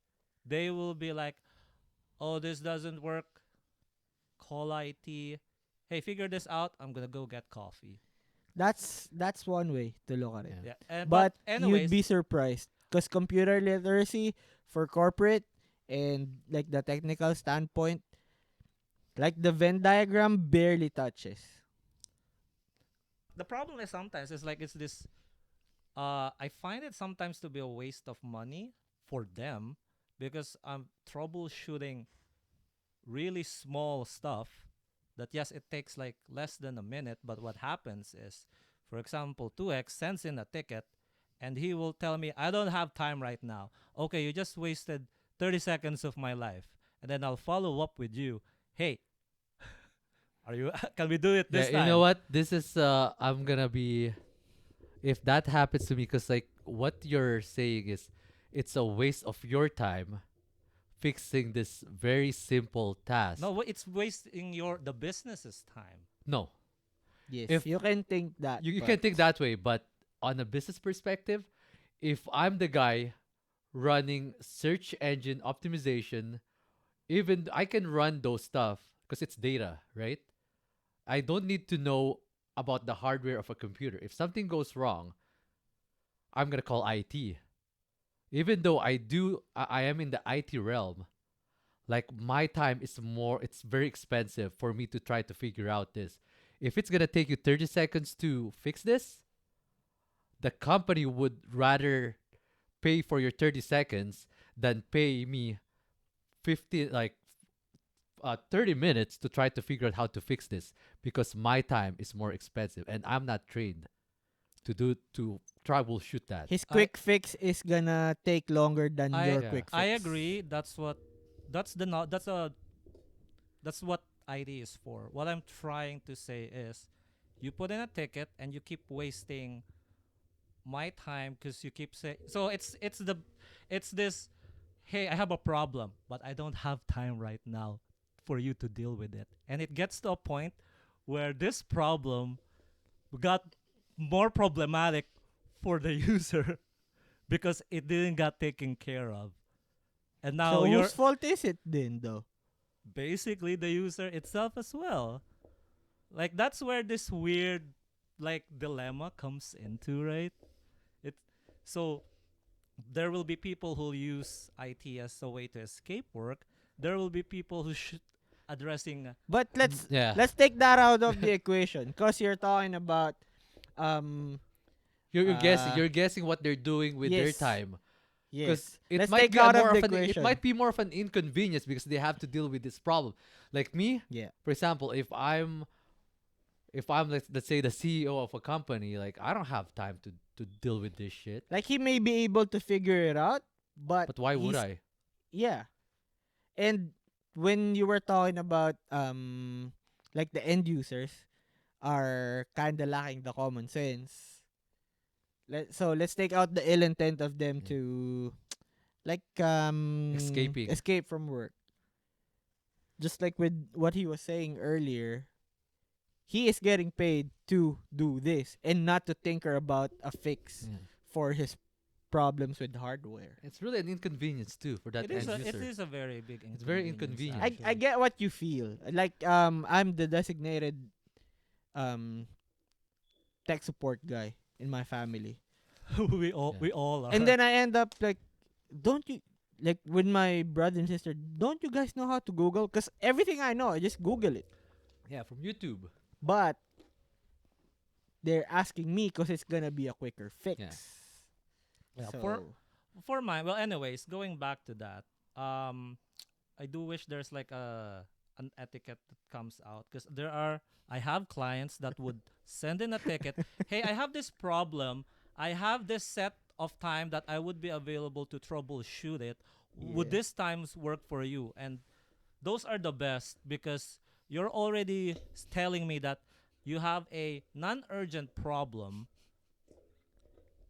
They will be like, "Oh, this doesn't work. Call IT. Hey, figure this out. I'm gonna go get coffee." That's one way to look at it. Yeah. Yeah, and But but you'd anyways, be surprised because computer literacy for corporate and like the technical standpoint, like the Venn diagram barely touches. the problem is sometimes it's like it's this. I find it sometimes to be a waste of money for them because I'm troubleshooting really small stuff that, yes, it takes like less than a minute, but what happens is, for example, 2x sends in a ticket and he will tell me, I don't have time right now. Okay, you just wasted 30 seconds of my life. And then I'll follow up with you. Hey, are you can we do it Yeah, this you know time? what? This is I'm gonna be if that happens to me, because like what you're saying is, it's a waste of your time fixing this very simple task. No, it's wasting the business's time. No, Yes, if you can think that. you but can think that way, but on a business perspective, if I'm the guy running search engine optimization, even I can run those stuff because it's data, right? I don't need to know about the hardware of a computer. If something goes wrong, I'm gonna call IT. Even though I am in the IT realm, like my time is more, it's very expensive for me to try to figure out this. If it's gonna take you 30 seconds to fix this, the company would rather pay for your 30 seconds than pay me 50 like 30 minutes to try to figure out how to fix this, because my time is more expensive and I'm not trained to troubleshoot that. His I quick fix is gonna take longer than I your Yeah. quick I fix. agree. That's the no, that's what ID is for. What I'm trying to say is, you put in a ticket and you keep wasting my time because you keep saying. So it's this. Hey, I have a problem, but I don't have time right now for you to deal with it, and it gets to a point where this problem got more problematic for the user because it didn't got taken care of, and now So you're whose fault is it then, though? basically the user itself as well. Like that's where this weird like dilemma comes into, right? It so there will be people who use IT as a way to escape work. There will be people who should addressing But Yeah. let's take that out of the equation, because you're talking about um uh You're guessing what they're doing with their yes, time, because yes. Let's take out of the it equation. might be more of an inconvenience because they have to deal with this problem. Like me, Yeah. for example, if I'm let's say the CEO of a company, like I don't have time to deal with this shit. Like he may be able to figure it out, but But why would he's I? yeah. And when you were talking about like the end users are kind of lacking the common sense. Let's take out the ill intent of them Yeah. to like Escaping. escape from work. Just like with what he was saying earlier, he is getting paid to do this and not to tinker about a fix Yeah. for his problems with hardware. It's really an inconvenience too for that end it user. is a very big It's very inconvenience inconvenient. I actually. get what you feel. Like I'm the designated um tech support guy in my family. Yeah. We all are. And then I end up like, don't you, like with my brother and sister, don't you guys know how to Google? Because everything I know, I just Google it. Yeah, from YouTube. But they're asking me because it's gonna be a quicker fix. Yeah. Yeah, So for mine, well, anyways, going back to that, I do wish there's like an etiquette that comes out because I have clients that would send in a ticket. Hey, I have this problem. I have this set of time that I would be available to troubleshoot it. Would yeah. this times work for you? And those are the best because you're already telling me that you have a non-urgent problem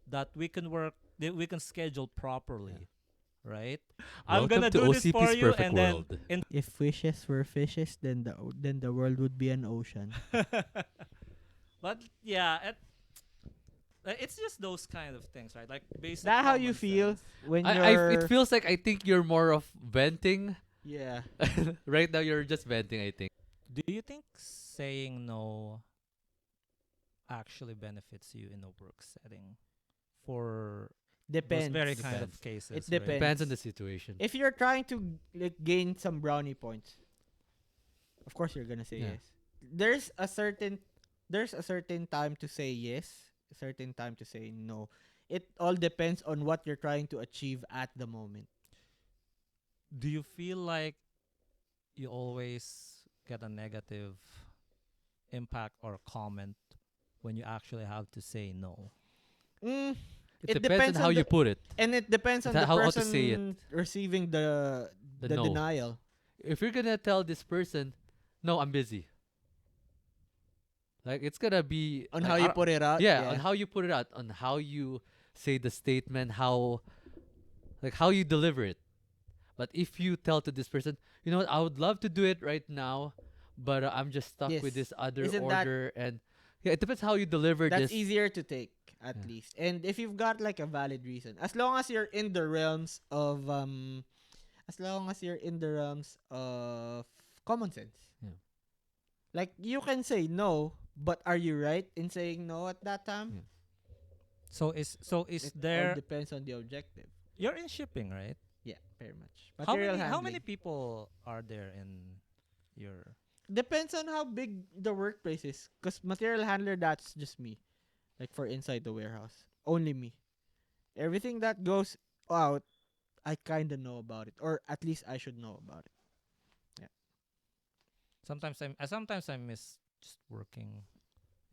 that we can schedule properly, right? I'm Welcome gonna to do this for OCP's you, perfect and then world. in If wishes were fishes, then the world would be an ocean. but yeah, it's just those kind of things, right? Like basic That how you common feel sense. when It you're feels like I think you're more of venting. yeah. Right now you're just venting, I think. Do you think saying no actually benefits you in a work setting for those Depends. very kind of Depends. cases? It right? depends. Depends on the situation. If you're trying to like gain some brownie points, of course you're gonna say Yeah. yes. There's a certain time to say yes, a certain time to say no. It all depends on what you're trying to achieve at the moment. Do you feel like you always get a negative impact or comment when you actually have to say no? Mm, It it depends on depends how on you the put it. and it depends on the How to say it. person receiving The the no. denial. If you're gonna tell this person, no, I'm busy. Like it's gonna be On like, how you put it out. yeah, on how you put it out, on how you say the statement, how you deliver it. But if you tell to this person, you know what, I would love to do it right now, but I'm just stuck Yes. with this other Isn't that order, and yeah, it depends how you deliver that's this. easier to take at Yeah. least. And if you've got like a valid reason, as long as you're in the realms of common sense. Yeah. Like you can say no, but are you right in saying no at that time? Yeah. So is It all there? depends on the objective. You're in shipping, right? Yeah, very much. How Material many how many handling. people are there in your? Depends on how big the workplace is. Cause material handler, that's just me. Like for inside the warehouse, only me. Everything that goes out, I kinda know about it, or at least I should know about it. Yeah. Sometimes I miss just working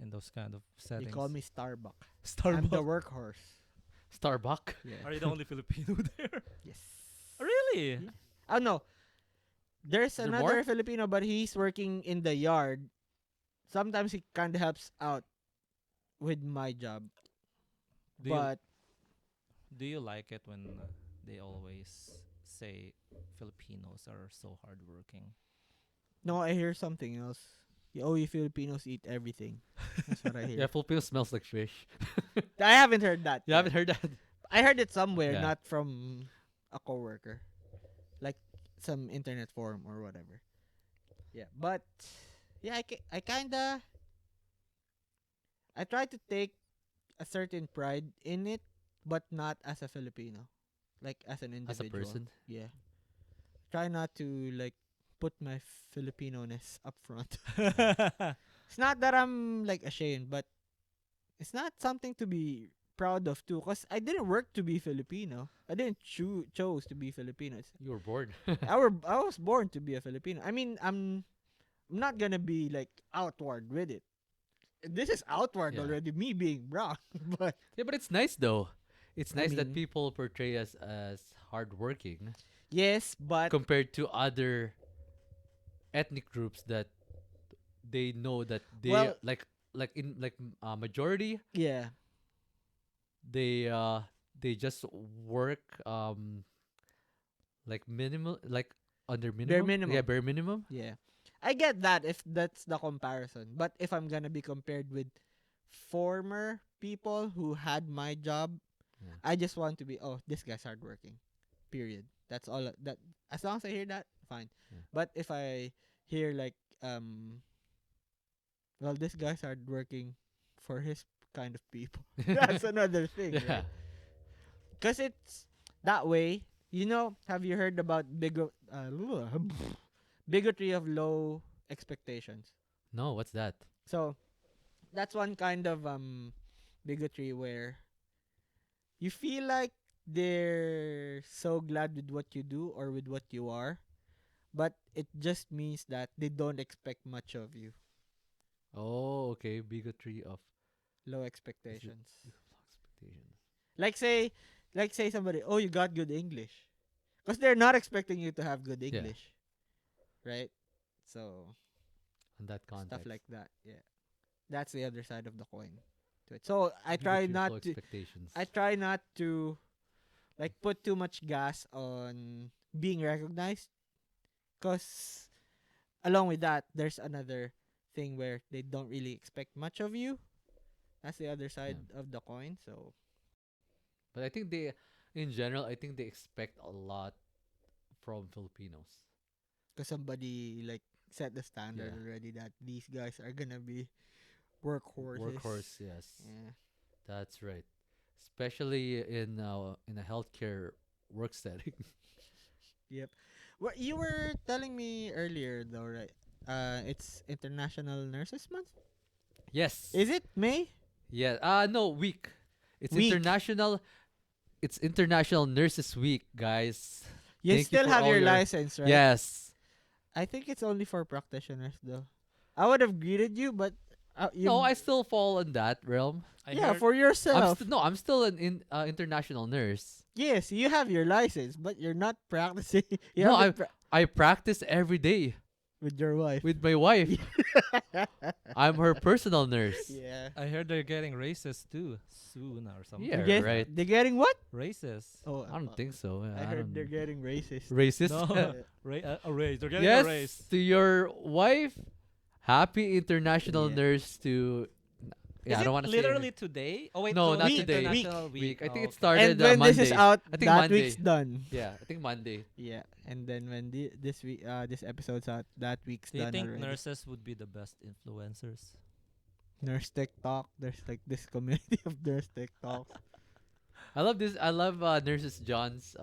in those kind of They settings. call me Starbuck. I'm the Starbucks. workhorse. Starbuck. Yeah. Are you the only Filipino there? Yes. Really? Yeah. Oh no. There's There another more? Filipino, but he's working in the yard. Sometimes he kind of helps out with my job. Do you But do you like it when they always say Filipinos are so hardworking? no, I hear something else. Oh, you Filipinos eat everything. That's what I Yeah, hear. Filipino smells like fish. I haven't heard that. You haven't heard that? I heard it somewhere, Yeah. not from a coworker, like some internet forum or whatever. Yeah, but yeah, I kinda I try to take a certain pride in it, but not as a Filipino, like as an As a individual. person. Yeah, try not to like put my Filipino-ness up front. It's not that I'm like ashamed, but it's not something to be proud of too. Cause I didn't work to be Filipino. I didn't chose to be Filipino. You were born. I was born to be a Filipino. I mean, I'm not gonna be like outward with it. This is outward Yeah. already. Me being brown, but Yeah, but it's nice though. It's I nice that mean- people portray us as hardworking yes, but compared to other ethnic groups that they know that they Well- majority yeah, they just work like minimal like under Bare minimum. Yeah, minimum. bare minimum. yeah. I get that if that's the comparison, but if I'm gonna be compared with former people who had my job, Yeah. I just want to be. Oh, this guy's hardworking. Period. That's all. That as long as I hear that, fine. Yeah. But if I hear like well, this guy's hardworking for his kind of people. That's another thing, Yeah. right? Because it's that way. You know, have you heard about bigotry of low expectations? No, what's that? So that's one kind of bigotry where you feel like they're so glad with what you do or with what you are, but it just means that they don't expect much of you. Oh, okay. Bigotry of Low expectations. expectations. Like say somebody, oh, you got good English, because they're not expecting you to have good Yeah. English, right? So In that context. stuff like that. Yeah, that's the other side of the coin to it. So I try Bigotry of not low to. expectations. I try not to like put too much gas on being recognized, because along with that, there's another thing where they don't really expect much of you. That's the other side of the coin. So But I think in general, I think they expect a lot from Filipinos. because somebody like set the standard Yeah. already that these guys are gonna be workhorses. Workhorse, yes. Yeah. That's right. Especially in a healthcare work setting. Yep. What you were telling me earlier though, right? It's International Nurses Month. Yes. Is it May? Yeah. No, week. It's Week. international. It's International Nurses Week, guys. You Thank you still for have all your your- license, right? Yes. I think it's only for practitioners though. I would have greeted you, but you No, I still fall in that realm. yeah, for yourself. I'm still an international nurse. Yes, you have your license, but you're not practicing. You No, haven't I practice every day with your wife. with my wife. I'm her personal nurse. yeah. I heard they're getting racist too soon or something. Yeah, right. They're getting what? Racist. Oh, I don't think so. I heard they're getting racist. racist. No. A raise. They're getting Yes, a raise. to your wife. Happy International Yeah. Nurse to Yeah, Is I it don't want to say literally today? Oh wait, No, so not it's today. International week. Week. I think Oh, it okay. started And when this is Monday. out, I think that Monday. week's done. Yeah, I think Monday. Yeah, and then when this week, this episode's out, that week's Do you done think already. nurses would be the best influencers? Nurse TikTok. There's like this community of nurse TikToks. I love this. I love Nurses John's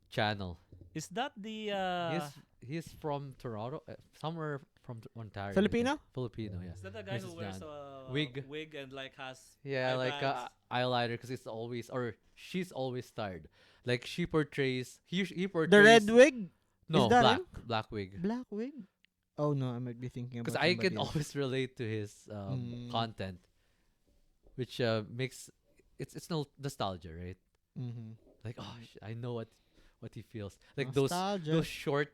channel. Is that the He's he's from Toronto, somewhere from Ontario. I think. Filipino? Filipino, yeah. is that the guy who Mrs. wears John. a Wig. wig and like has Yeah, eye like bags? eyeliner, because it's always or she's always tired. Like she portrays he portrays The red wig? no is that black him? black wig. Black wig? Oh no, I might be thinking about Because I can somebody else. always relate to his content, which makes it's no nostalgia, right? Mm-hmm. Like I know what he feels. Like those Nostalgia. short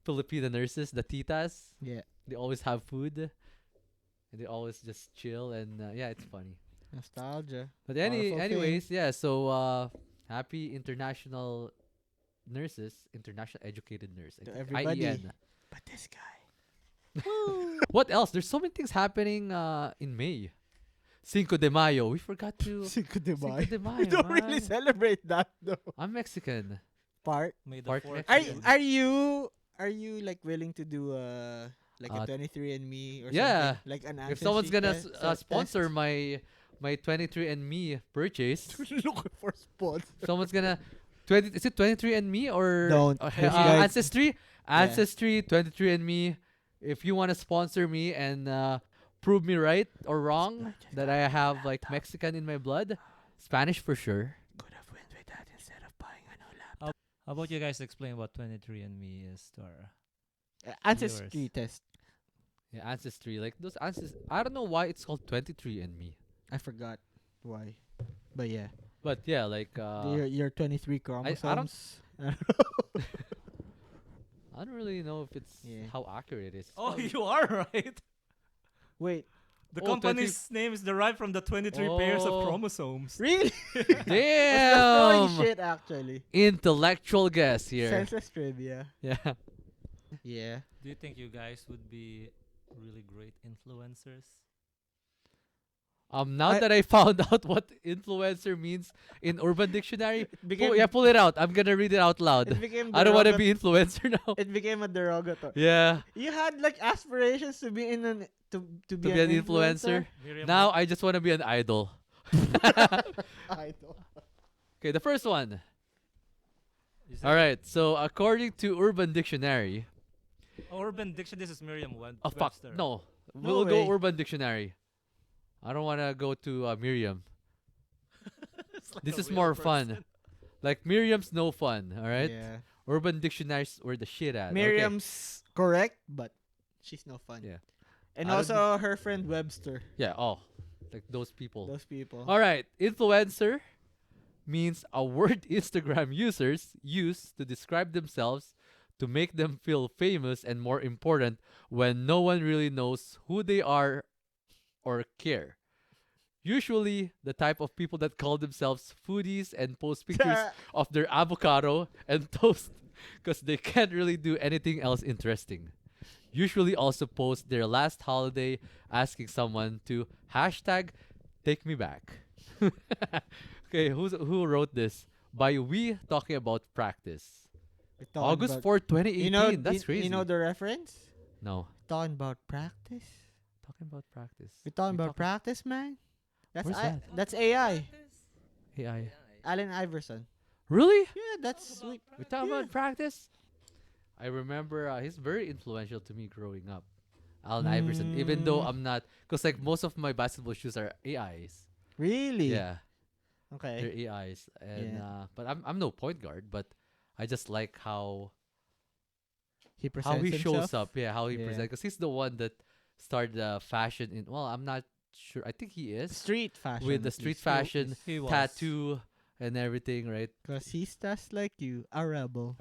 Filipino nurses, the titas. Yeah, They always have food, and they always just chill, and yeah, it's funny. nostalgia. But Powerful anyways, yeah. So happy International Nurses, International Educated Nurse. I To think, everybody. IEN. But this guy. What else? There's so many things happening in May. Cinco de Mayo. We forgot to. Cinco de Cinco Mayo. de Mayo. We don't really man. celebrate that though. I'm Mexican. Part. May the Part fourth Are Are y- be- are you like willing to do like a Uh, 23andMe or yeah. something? Like an If someone's ancestry gonna sponsor test? my 23andMe purchase, Looking for sponsor. someone's gonna 20. Is it 23andMe or Don't. This guy- Ancestry? Ancestry 23andMe. If you want to sponsor me and prove me right or wrong that I have like Mexican in my blood, Spanish for sure. Could have went with that instead of buying a new laptop. How about you guys explain what 23andMe is to our Ancestry viewers? test. Yeah, ancestry. Like those ancestry. I don't know why it's called 23andMe. I forgot why, but yeah, But yeah, like your 23 chromosomes. I don't really know if it's Yeah. how accurate it is. It's Oh, probably- you are right. Wait, The Oh, 20 company's name is derived from the 23 pairs of Oh. chromosomes. really? Damn! Holy shit! Actually, Intellectual guess here. senseless trivia. Yeah. Yeah. Do you think you guys would be really great influencers? Now I- that I found out what influencer means in Urban Dictionary, It became. pull it out. I'm gonna read it out It loud. became. I don't want to derogat- be influencer now. It became a derogatory. Yeah, You had like aspirations to be in an to to be be an influencer. Miriam, Now what- I just want to be an idol. Idol. Okay, the first one. you said All right. So according to Urban Dictionary, Urban Dictionary. This is Merriam oh fuck, Webster. no, No we'll go way. Urban Dictionary. I don't want to go to Merriam. It's like This a is real more person. fun. Like Merriam's no fun. All right. Yeah. Urban Dictionaries were the shit at. Okay. Miriam's correct, but she's no fun. Yeah. And I don't also her friend Webster. Yeah. Oh, like those people. Those people. All right. Influencer means a word Instagram users use to describe themselves to make them feel famous and more important when no one really knows who they are or care. Usually, the type of people that call themselves foodies and post pictures of their avocado and toast because they can't really do anything else interesting. Usually also post their last holiday asking someone to hashtag take me back. Okay, who wrote this? By we talking about practice. We're talking August about- 4th, 2018. That's crazy. You know the reference? No. Talking about practice. Talking about practice. We're talking We about practice, man. That's Where's that? That's AI. AI. Allen Iverson. Really? Yeah, that's sweet. We talking Yeah. about practice? I remember he's very influential to me growing up. Allen Iverson. Even though Mm. I'm not, because like most of my basketball shoes are AIs. Really? Yeah, Okay. they're AIs, and Yeah. but I'm no point guard, but I just like how He presents he shows himself. up. Yeah, how he Yeah. presents, because he's the one that started fashion in. Well, I'm not sure. I think he is Street fashion. with the street fashion He was. tattoo and everything, right? Because he's just like you, a rebel.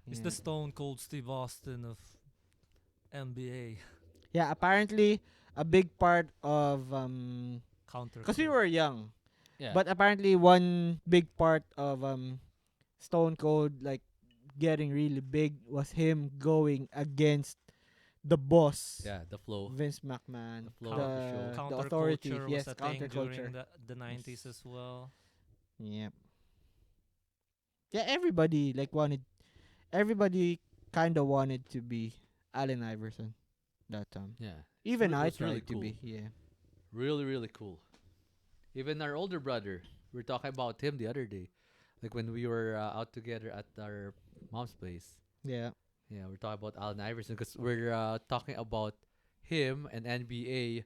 He's Yeah. the Stone Cold Steve Austin of NBA. Yeah, apparently a big part of Counter. because we were young, Yeah, but apparently one big part of Stone Cold like getting really big was him going against the boss, Yeah, the flow. Vince McMahon, The flow of the show. the authority. Counterculture Yes, was a thing counterculture. during the 90s Yes. as well. Yep. Yeah, everybody like wanted. Everybody kind of wanted to be Allen Iverson that time. Yeah. Even I That's really tried to cool. be. Yeah. Really, really cool. Even our older brother, we were talking about him the other day, like when we were out together at our mom's place. Yeah. Yeah, we're talking about Allen Iverson because we're talking about him and NBA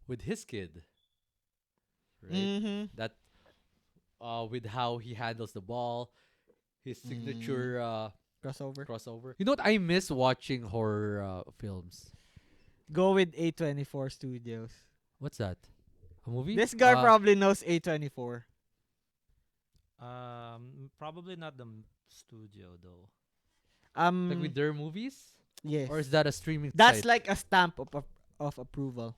with his kid, right? Mm-hmm. That with how he handles the ball, his Mm. signature Crossover. crossover. You know what? I miss watching horror films. Go with A24 Studios. What's that? A movie? This guy probably knows A24. Probably not the studio though. Like with their movies, Yes. or is that a streaming That's site? like a stamp of approval.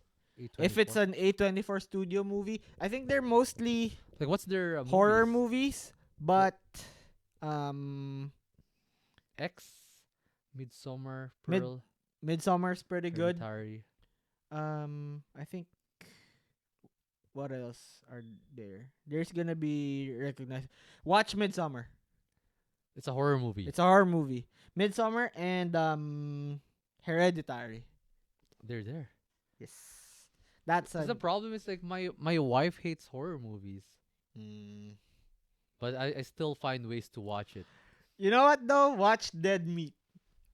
If it's A24? an A24 studio movie, I think they're mostly like what's their horror movies? movies, but um X, Midsummer, Mid- Pearl, Midsummer's pretty good. Hereditary. I think what else are there? There's gonna be recognized. Watch Midsummer. It's a horror movie. It's a horror movie. Midsummer and Hereditary. They're there. Yes. That's 'Cause a the problem is like my wife hates horror movies, mm. but I still find ways to watch it. You know what though? Watch Dead Meat.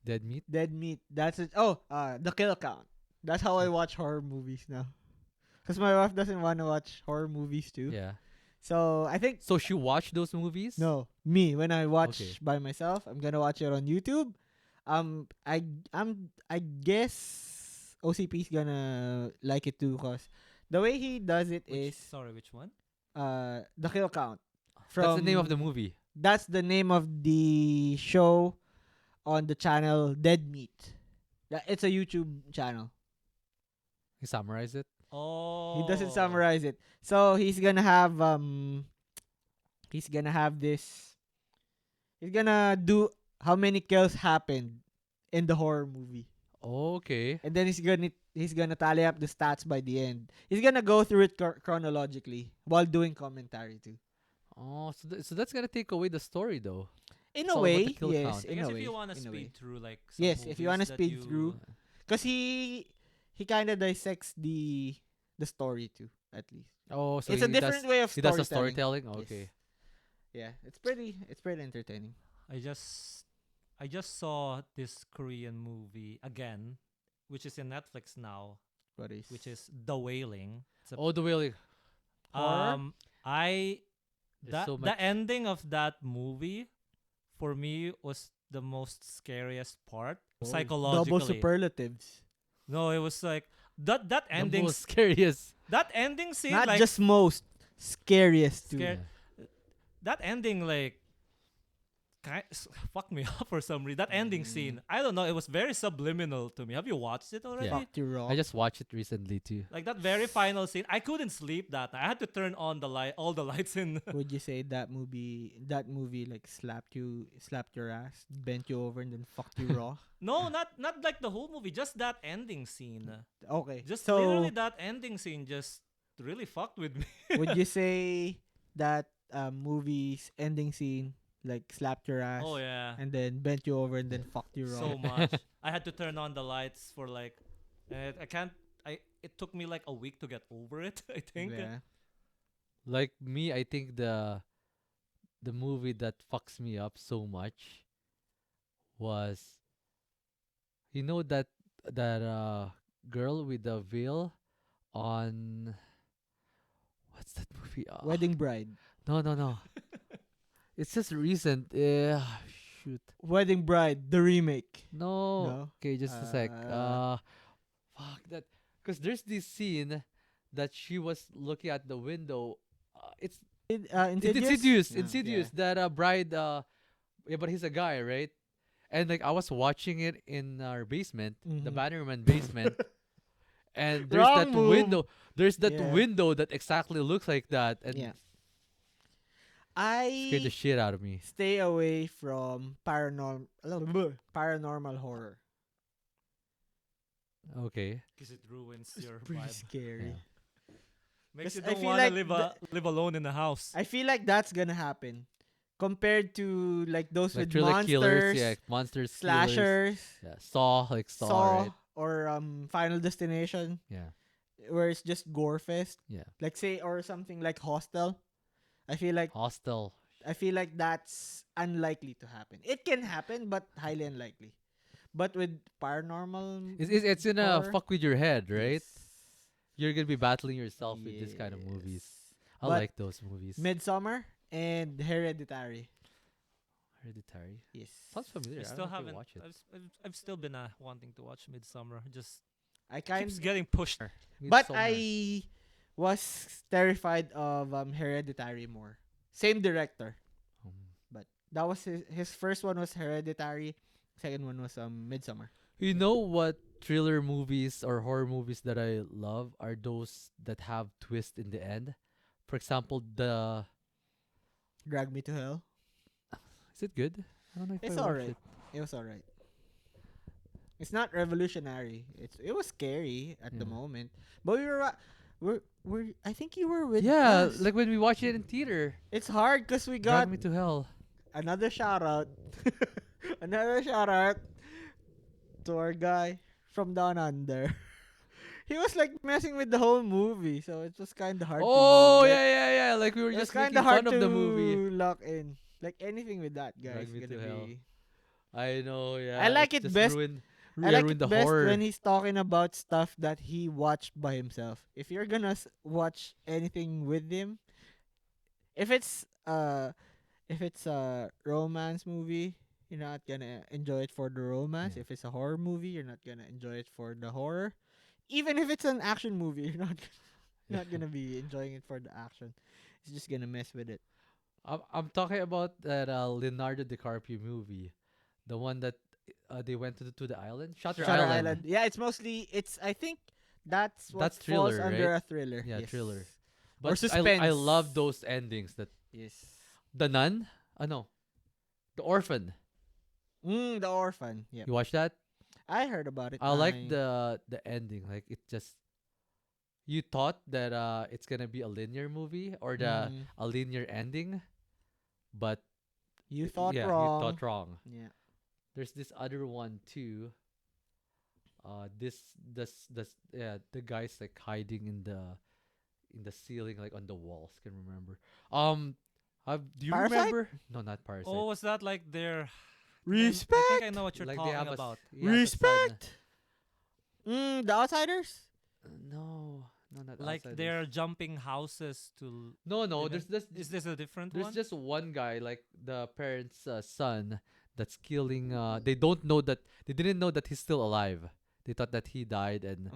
Dead Meat. Dead Meat. That's it. Oh, The Kill Count. That's how I watch horror movies now. Cause my wife doesn't want to watch horror movies too. Yeah. So I think So she watched those movies. no, me when I watch Okay. by myself, I'm gonna watch it on YouTube. I guess OCP's gonna like it too, cause the way he does it is Sorry, which one? The Kill Count. That's the name of the movie. That's the name of the show on the channel Dead Meat. It's a YouTube channel. You summarize it. Oh. He doesn't summarize it. So he's gonna have this. He's gonna do how many kills happened in the horror movie, Okay. and then he's gonna tally up the stats by the end. He's gonna go through it chronologically while doing commentary too. Oh, so that's gonna take away the story though. In It's a all about way, the kill yes. count. I In guess a if way, you want to in a way. speed through like some Yes, if you wanna movies that speed you- through. Cause he kind of dissects the story too. At least Oh, so it's a different way of he does the storytelling. storytelling. Yes. Okay. Yeah, it's pretty entertaining. I just saw this Korean movie again, which is in Netflix now, What is which is The Wailing. It's a, Oh, the wailing. Horror? I There's so the much- ending of that movie for me was the most scariest part psychologically. double superlatives. No, it was like that The ending most scariest. that ending scene Not like just most scariest too. Scare- that ending like fucked me up for some reason. That ending scene, I don't know, it was very subliminal to me. Have you watched it already? Yeah. Fucked you raw. I just watched it recently too. Like that very final scene, I couldn't sleep that night. I had to turn on all the lights in. Would you say that movie like slapped your ass, bent you over, and then fucked you raw? No, not like the whole movie, just that ending scene. Okay, Just so literally that ending scene just really fucked with me. would you say that movie's ending scene like slapped your ass Oh yeah. and then bent you over and then fucked you raw? So much. I had to turn on the lights for like I can't it took me like a week to get over it, I think. Yeah. Like me, I think the movie that fucks me up so much was, you know, that girl with the veil on, what's that movie? Wedding Bride. No. It's just recent. Shoot. Wedding Bride, the remake. No. No? Okay, just a sec. Uh, Fuck that. Because there's this scene that she was looking at the window. It's Insidious. Insidious. That bride. Yeah, but he's a guy, right? And like I was watching it in our basement, the Mhm. Bannerman basement, and there's Wrong that move. window. There's that Yeah. window that exactly looks like that, and Yeah. scared the I shit out of me. stay away from paranormal horror. Okay. Because it ruins your Pretty vibe. scary. Yeah. Makes 'Cause you I don't feel want to like live alone in the house. I feel like that's gonna happen compared to like those Like with thriller killers, monsters, yeah, monsters, killers. slashers, Yeah, Saw, like Saw, Saw, right? or Final Destination, Yeah, where it's just gore fest. yeah. Like say or something like Hostel. I feel like Hostel. that's unlikely to happen. It can happen, but highly unlikely. But with paranormal It's gonna horror, fuck with your head, right? yes. You're gonna be battling yourself with this kind of Yes. movies. I But like those movies. Midsummer and Hereditary. Hereditary. Yes. Sounds familiar. I I still don't know if I haven't. watch it. I've still been wanting to watch Midsummer. Just I kind keeps getting pushed. but Midsommar. I was terrified of Hereditary more. Same director, Um, but that was his first one was Hereditary. Second one was Midsummer. You know what thriller movies or horror movies that I love are those that have twist in the end. For example, the Drag Me to Hell. is it good? I don't know if It's I watched alright. it. It was alright. It's not revolutionary. It was scary at the Yeah. moment, but we're I think you were with Yeah, us. like when we watched it in theater. It's hard because we Drag got Me to Hell. another shout out, another shout out to our guy from Down Under. He was like messing with the whole movie, so it was kind of hard. Oh to yeah, yeah, yeah. Like we were It was just kind making of hard fun to of the movie. lock in. Like anything with that guy Drag is Me gonna to Hell. be. I know, yeah. I like it's it just best. I like ruined it the best horror. when he's talking about stuff that he watched by himself. If you're gonna watch anything with him, if it's a romance movie, you're not gonna enjoy it for the romance. Yeah. If it's a horror movie, you're not gonna enjoy it for the horror. Even if it's an action movie, you're not Yeah. not gonna be enjoying it for the action. It's just gonna mess with it. I'm talking about that Leonardo DiCaprio movie, the one that they went to the island, Shutter Shutter Island. Island. Yeah, it's mostly I think that's what That's falls thriller, under right? a thriller. Yeah, Yes. thriller. Or But suspense. I love those endings. That Yes. the Nun. No, the Orphan. The Orphan. Yeah. You watch that? I heard about it. I like the ending. Like it just you thought that it's gonna be a linear movie or a linear ending, but You thought yeah, wrong. you thought wrong. Yeah. There's this other one too. This yeah, the guy's like hiding in the ceiling, like on the walls. Can remember. Do you Parasite? remember? No, not Parasite. Oh, was that like their I Respect. think I know what you're like they talking have about. he has a son. Respect. The Outsiders. No, not Like Outsiders. they're jumping houses to. No. Even- There's Is this a different There's one? just one guy, like the parents' son, that's killing. They don't know that they didn't know that he's still alive. They thought that he died, and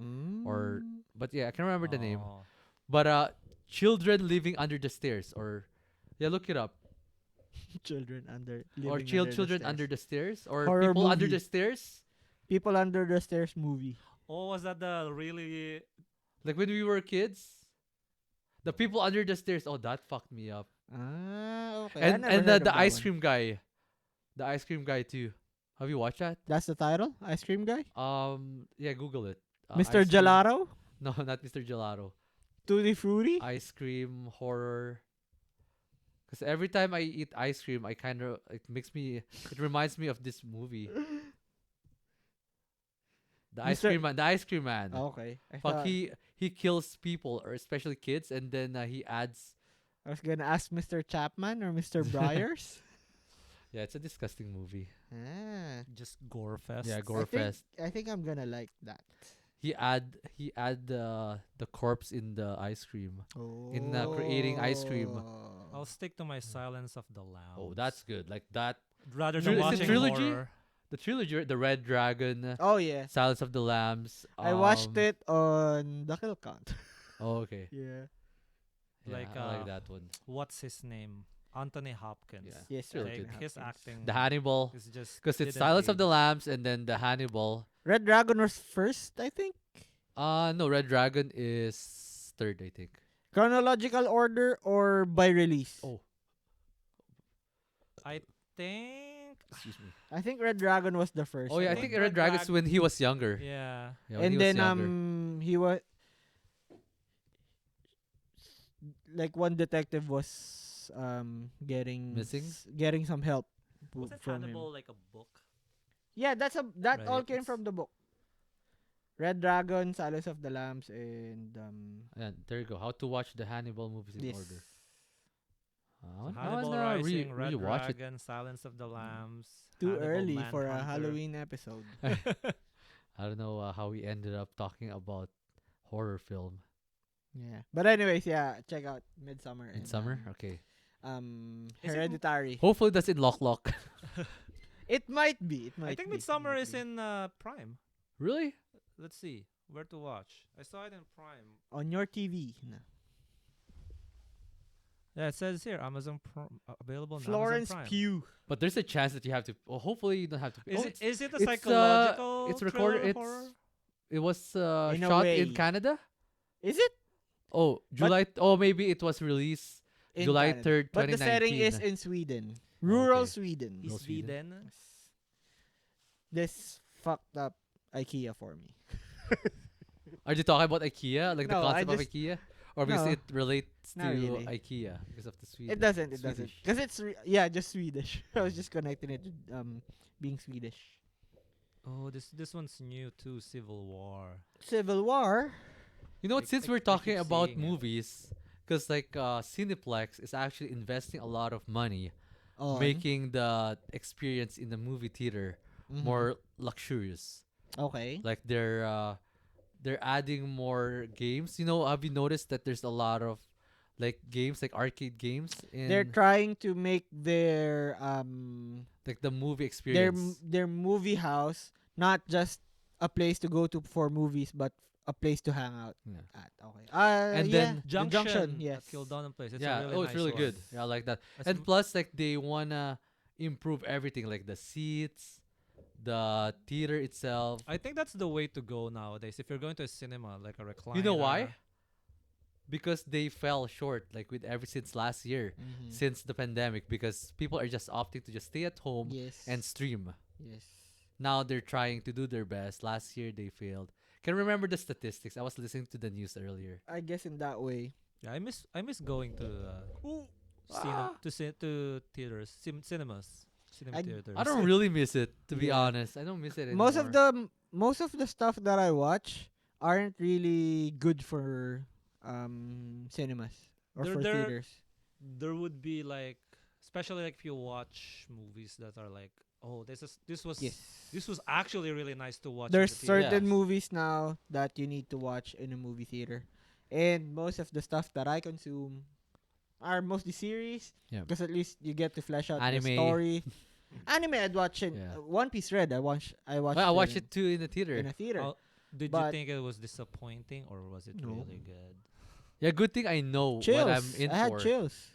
or but yeah, I can't remember the name. Oh. But children living under the stairs, or yeah, look it up. children under Or living under the children stairs. under the stairs, or Horror people under movie. the stairs. People under the stairs movie. Oh, was that the really? Like when we were kids, the people under the stairs. Oh, that fucked me up. Okay. And I never heard the of that ice one. cream guy, the ice cream guy too. Have you watched that? That's the title. Ice cream guy. Yeah, Google it. Mr. Ice cream- Gelato. No, not Mr. Gelato. Tutti Frutti. Ice cream horror. Because every time I eat ice cream, I kind of it reminds me of this movie, the ice Mr. cream man. The ice cream man. Okay. Fuck, he kills people, or especially kids, and then he adds. I was gonna ask Mr. Chapman or Mr. Byers. Yeah, it's a disgusting movie. Just gore fest. Yeah, gore I think, fest. I think I'm gonna like that. He add the corpse in the ice cream. Oh. In, creating ice cream. I'll stick to my Silence of the Lambs. Oh, that's good. Like that. rather Is than it watching trilogy? horror. The trilogy, the Red Dragon, Oh yeah. Silence of the Lambs. I watched it on the Kill Count. Oh, okay. Yeah. Yeah, Like, I like that one. What's his name? Anthony Hopkins. Yeah. Yes. really Like good. his acting. The Hannibal, is just because it's didn't Silence of the age. Lambs and then the Hannibal. Red Dragon was first, I think. No, Red Dragon is third, I think. Chronological order or by release? Oh. I think Excuse me. I think Red Dragon was the first. Oh yeah, I think think Red Red Dragon's Drag- when he was younger. Yeah. Yeah, when And he was then younger. he was like one detective was Missing? getting some help Was it from Hannibal him. like a book? Yeah, that all Right, came it's- from the book. Red Dragon, Silence of the Lambs, and And there you go. How to watch the Hannibal movies in this. order. So I Hannibal wanna Rising, Red rewatch it. Dragon, Silence of the Lambs. Too Hannibal early for a Manhunter. Halloween episode. I don't know how we ended up talking about horror film Yeah. But anyways, yeah, check out Midsummer in and summer. Okay. Is it- Hereditary. Hopefully that's in Lock Lock. It might be. It might I think be. Midsummer Might is be. in Prime. Really? Let's see where to watch. I saw it in Prime. on your TV. No. Yeah, it says here Amazon available on Florence Amazon Prime. Pugh. But there's a chance that you have to. Well, hopefully you don't have to. Is oh, it is it a it's, psychological? it's recorded. thriller It's horror? it was In a shot way. in Canada. Is it? Oh, July. Oh, maybe it was released In July Canada. 3rd, But the setting is 2019. in Sweden. Rural Okay. Sweden. Rural Is Sweden. Sweden? This fucked up IKEA for me. Are you talking about IKEA, like the No, I concept of just- IKEA, or because No, it relates to not really. IKEA because of the Sweden? It doesn't. It doesn't. Swedish. Because it's just Swedish. I was just connecting it to being Swedish. Oh, this one's new too. Civil War. Civil War. You know what? I- Since I- we're I keep talking about seeing it. movies, because like Cineplex is actually investing a lot of money On. making the experience in the movie theater Mhm. more luxurious. Okay. Like they're adding more games. You know, have you noticed that there's a lot of like games, like arcade games, in They're trying to make their like the movie their experience? their movie house not just a place to go to for movies, but a place to hang out Yeah. at. Okay. And yeah, then- the Junction. Yes. Kildonan place. It's Yeah. a really Oh, it's nice really one. good. Yeah, I like that. That's And m- plus, like they wanna improve everything, like the seats, the theater itself. I think that's the way to go nowadays. If you're going to a cinema, like a recliner. You know why? Because they fell short, like with ever since last year, Mhm. since the pandemic, because people are just opting to just stay at home Yes. and stream. yes. Now they're trying to do their best. Last year they failed. Can remember the statistics. I was listening to the news earlier. I guess in that way. Yeah, I miss going to to theaters, cinemas, cinema I- theaters. I don't really miss it, to be Yeah. honest. I don't miss it anymore. Most of the stuff that I watch aren't really good for cinemas or They're- for they're- theaters. There would be like, especially like if you watch movies that are like, oh, this was actually really nice to watch. in There's the theater. certain Yes. movies now that you need to watch in a movie theater, and most of the stuff that I consume are mostly series. Yeah. Because at least you get to flesh out the Anime. story. Anime, I'd watch it. Yeah. One Piece Red. I watched. Well, I watched it too in the theater. in a theater. Oh, Did you But- think it was disappointing or was it No. really good? Yeah, good thing I know Chills. what I'm in I had for. chills.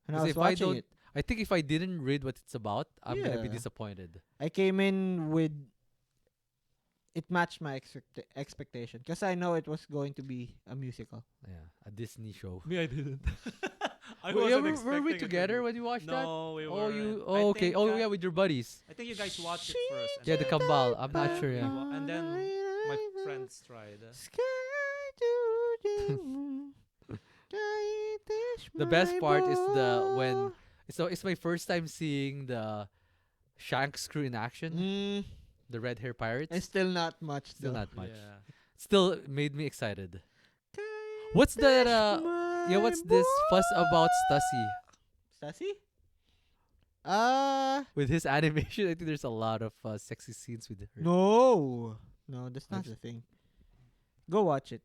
And I 'Cause was if I watching don't- it. I think if I didn't read what it's about, I'm gonna be Yeah. disappointed. I came in with. It matched my expectation because I know it was going to be a musical. Yeah, a Disney show. Me, I didn't. I Were, yeah, wasn't were we expecting it to together be- when you watched that? No, we Oh, weren't. you. I Oh, okay. think, Oh, yeah, with your buddies. I think you guys watched it first. And Yeah, the then Kambal. I'm not sure. we Yeah. wa- and then my friends tried. The best part is when it's my first time seeing the Shanks crew in action. Mm, The red hair pirates. it's still not much. Still though. not much. Yeah. Still made me excited. What's that? Yeah, what's this fuss about Stussy Stassi? with his animation? I think there's a lot of sexy scenes with her. No, that's not I've- the thing. Go watch it.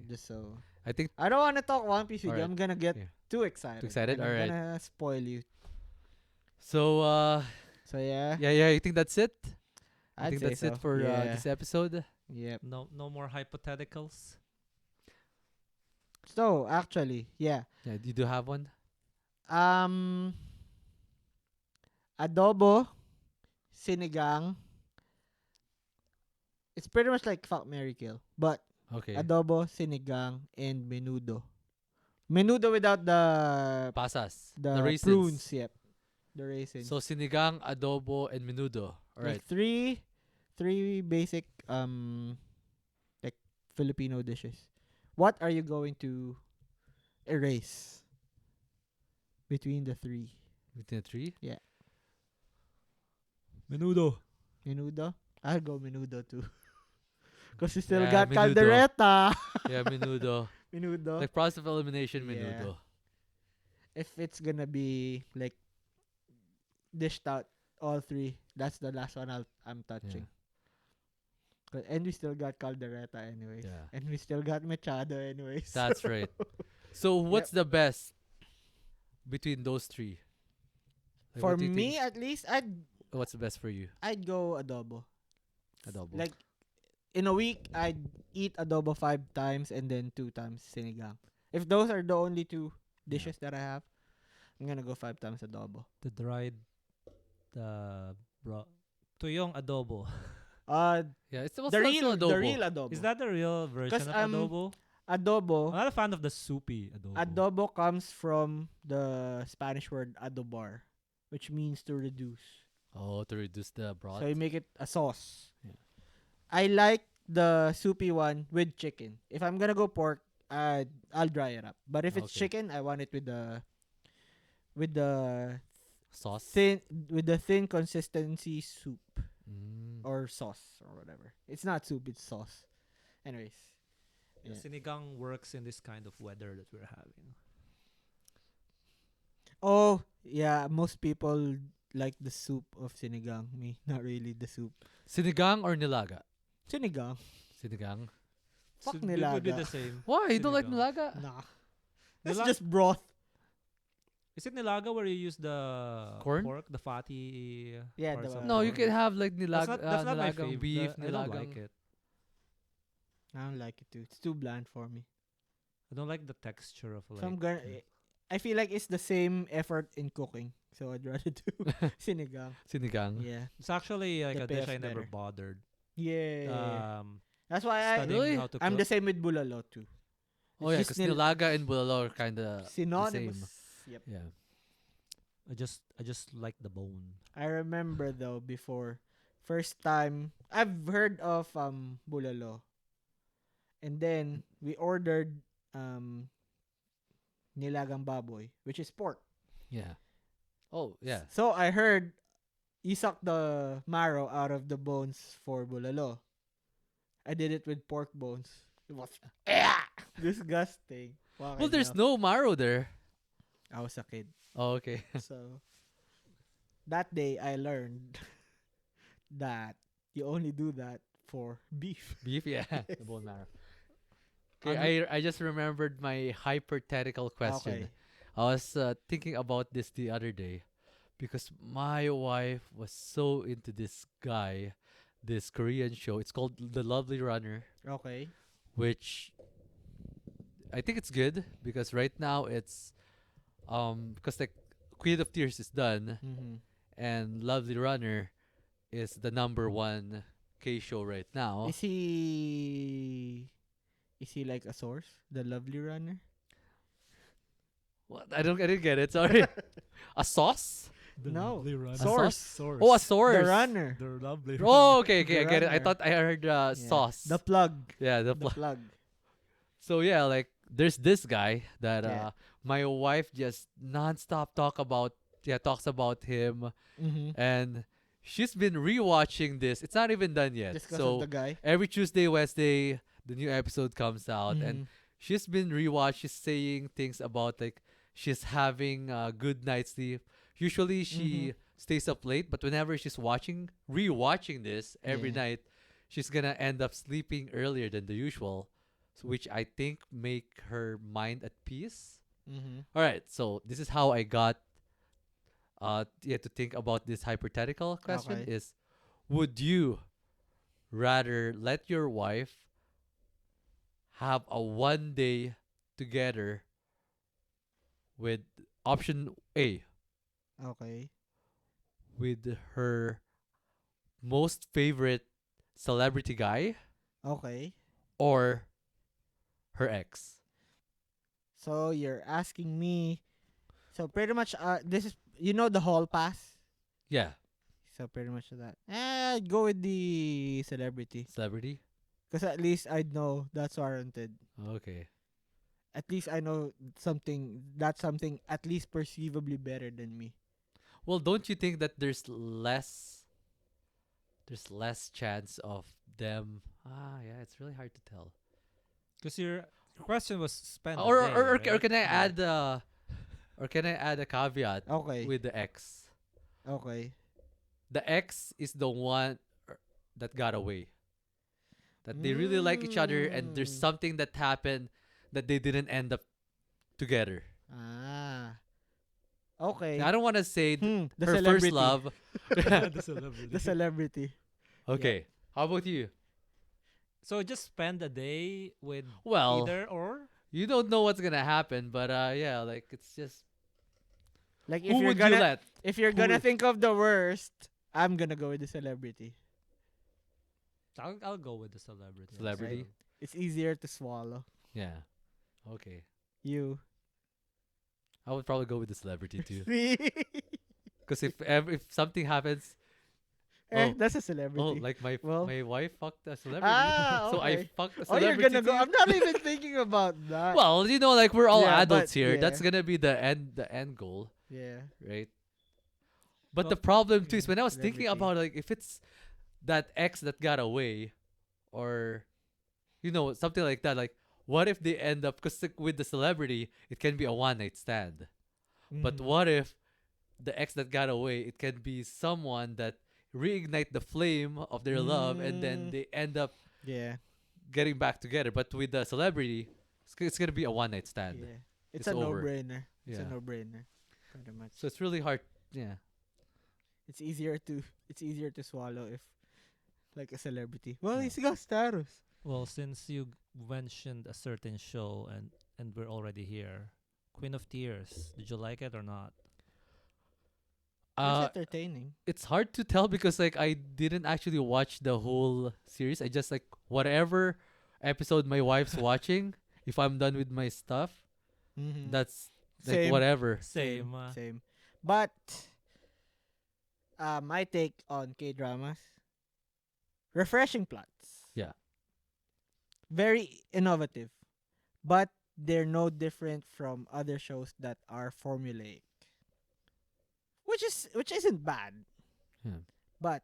Just so I think I don't want to talk One Piece with you. Alright. I'm gonna get Yeah. too excited. Too excited? And I'm Alright. gonna spoil you. so. So yeah, Yeah. You think that's it? I I'd think say that's so. it for yeah. this episode. Yep. No more hypotheticals. So actually, yeah. Yeah, you do have one. Adobo, sinigang. It's pretty much like fuck, marry, kill, but Okay. adobo, sinigang, and menudo. Menudo without the Pasas. the raisins. prunes. Yep. the raisins. So sinigang, adobo, and menudo. All right. Like three basic like Filipino dishes. What are you going to erase between the three? Between the three. Menudo. Menudo? I'll go menudo too. Cause you still Yeah, got menudo. caldereta. Yeah, menudo. Menudo. Like process of elimination, Yeah. menudo. If it's gonna be like dished out all three, that's the last one I'm touching. And we still got caldereta anyways. Yeah. And we still got machado anyways. That's right. So what's the best between those three? Like, For what do you me think- at least what's the best for you? I'd go adobo. Adobo. Like in a week I'd eat adobo 5 times and then 2 times sinigang. If those are the only two dishes that I have, I'm gonna go 5 times adobo. The dried, bro. Tuyong adobo. Yeah, it's also The real adobo. the real adobo. Is that the real version 'Cause, of adobo? I'm adobo? not a fan of the soupy adobo. Adobo comes from the Spanish word adobar, which means to reduce. Oh, to reduce the broth. So you make it a sauce. Yeah. I like the soupy one with chicken. If I'm gonna go pork, I'll dry it up. But if it's Okay. chicken, I want it with the Sauce. thin consistency soup Mm. or sauce or whatever. It's not soup, it's sauce. Anyways, Yeah, yeah. Sinigang works in this kind of weather that we're having. Oh yeah, most people like the soup of sinigang. Me, not really the soup. Sinigang or nilaga? Sinigang. Sinigang. Fuck It would be nilaga. the same. Why? You don't like Sinigang. nilaga? Nah. It's Nila- just broth. Is it nilaga where you use the Corn? pork, the fatty Yeah, parts the- of No, you pork? can have like That's nilaga, not my nilagang favorite. beef, I don't like nilagang. it. I don't like it too. It's too bland for me. I don't like the texture of like. So I'm gonna. I feel like it's the same effort in cooking, so I'd rather do sinigang. Sinigang. Yeah. It's actually like The a dish payoff's I never better. bothered. Yeah. Um, That's why studying Really? how to I'm cook. the same with bulalo too. Oh yeah, It's because just nilaga and bulalo are kind of synonymous. Yep. Yeah. I just like the bone. I remember though before first time I've heard of bulalo. And then we ordered nilagang baboy, which is pork. Yeah. Oh yeah. So I heard you suck the marrow out of the bones for bulalo. I did it with pork bones. It was disgusting. Well, there's no marrow there. I was a kid. Oh okay. So that day I learned that you only do that for beef. Beef, yeah. The bone marrow. Okay, I just remembered my hypothetical question. Okay. I was thinking about this the other day because my wife was so into this guy, this Korean show. It's called The Lovely Runner, Okay. which I think it's good because right now it's because like Queen of Tears is done Mm-hmm. and Lovely Runner is the number one K show right now. Is he like a source? The lovely runner? What? I didn't get it. Sorry. A sauce? No. lovely runner. Source. Source. Oh, a source. The runner. The lovely. Oh, okay, The I get it. I runner. thought I heard Yeah. sauce. The plug. yeah, the The plug. So yeah, like there's this guy that Yeah. my wife just nonstop talks about him, Mm-hmm. and she's been rewatching this. It's not even done yet. Just because So of the guy. every Tuesday, Wednesday, the new episode comes out, and Mhm. she's been She's saying things about like she's having a good night's sleep. Usually she stays up late, but whenever she's rewatching this every Yeah. night, she's gonna end up sleeping earlier than the usual, which I think make her mind at peace. Mhm. All right, so this is how I got to think about this hypothetical question Okay. is, would you rather let your wife have a 1 day together with option A Okay. with her most favorite celebrity guy Okay. or her ex? So you're asking me. So pretty much, this is you know the hall pass. Yeah, So pretty much that. I'd go with the celebrity. celebrity. Because at least I'd know that's warranted. Okay. At least I know that's something at least perceivably better than me. Well, don't you think that there's less chance of them? Ah, yeah, it's really hard to tell. Because your question was spend a Or day, or right? can I Yeah. add or can I add a caveat Okay. with the X? Okay. The X is the one that got away. That they really like each other, and there's Mm. something that happened that they didn't end up together. Ah. Now, Okay. I don't want to say The her first celebrity. love. The celebrity. The celebrity. Okay. How about you? So just spend a day with Well, either or. you don't know what's gonna happen, but yeah, like it's just Like who would you let? if you're Who gonna would- think of the worst, I'm gonna go with the celebrity. I'll go with the celebrity. Celebrity? also. It's easier to swallow. Yeah. Okay. You. I would probably go with the celebrity too. See? Because if something happens, oh, That's a celebrity. oh, like Well- my wife fucked a celebrity, Ah, so I okay. fucked a Oh, you're celebrity gonna go. too. I'm not even thinking about that. Well, like we're all Yeah, adults but here. That's yeah. gonna be the end goal, Yeah. right? But Well, the problem too is yeah, when I was thinking celebrity. about like if it's that ex that got away, or something like that. Like, what if they end up? Because with the celebrity, it can be a one night stand. But Mhm. what if the ex that got away, it can be someone that reignite the flame of their love, and then Mm. they end up Yeah. getting back together. But with the celebrity, it's gonna be a one night stand. Yeah. It's It's a over. no-brainer. It's a Yeah. no-brainer. Pretty much. So it's really hard. Yeah. It's easier to swallow if like a celebrity. Well, Yeah. he's got status. Well, since you mentioned a certain show and we're already here, Queen of Tears. Did you like it or not? Uh, It's entertaining. it's hard to tell because like I didn't actually watch the whole series. I just like whatever episode my wife's watching. If I'm done with my stuff, Mm-hmm. that's like Same. whatever. Same. Same. But my take on K-dramas, refreshing plots. Yeah. Very innovative. But they're no different from other shows that are formulaic. Which isn't bad. Yeah. But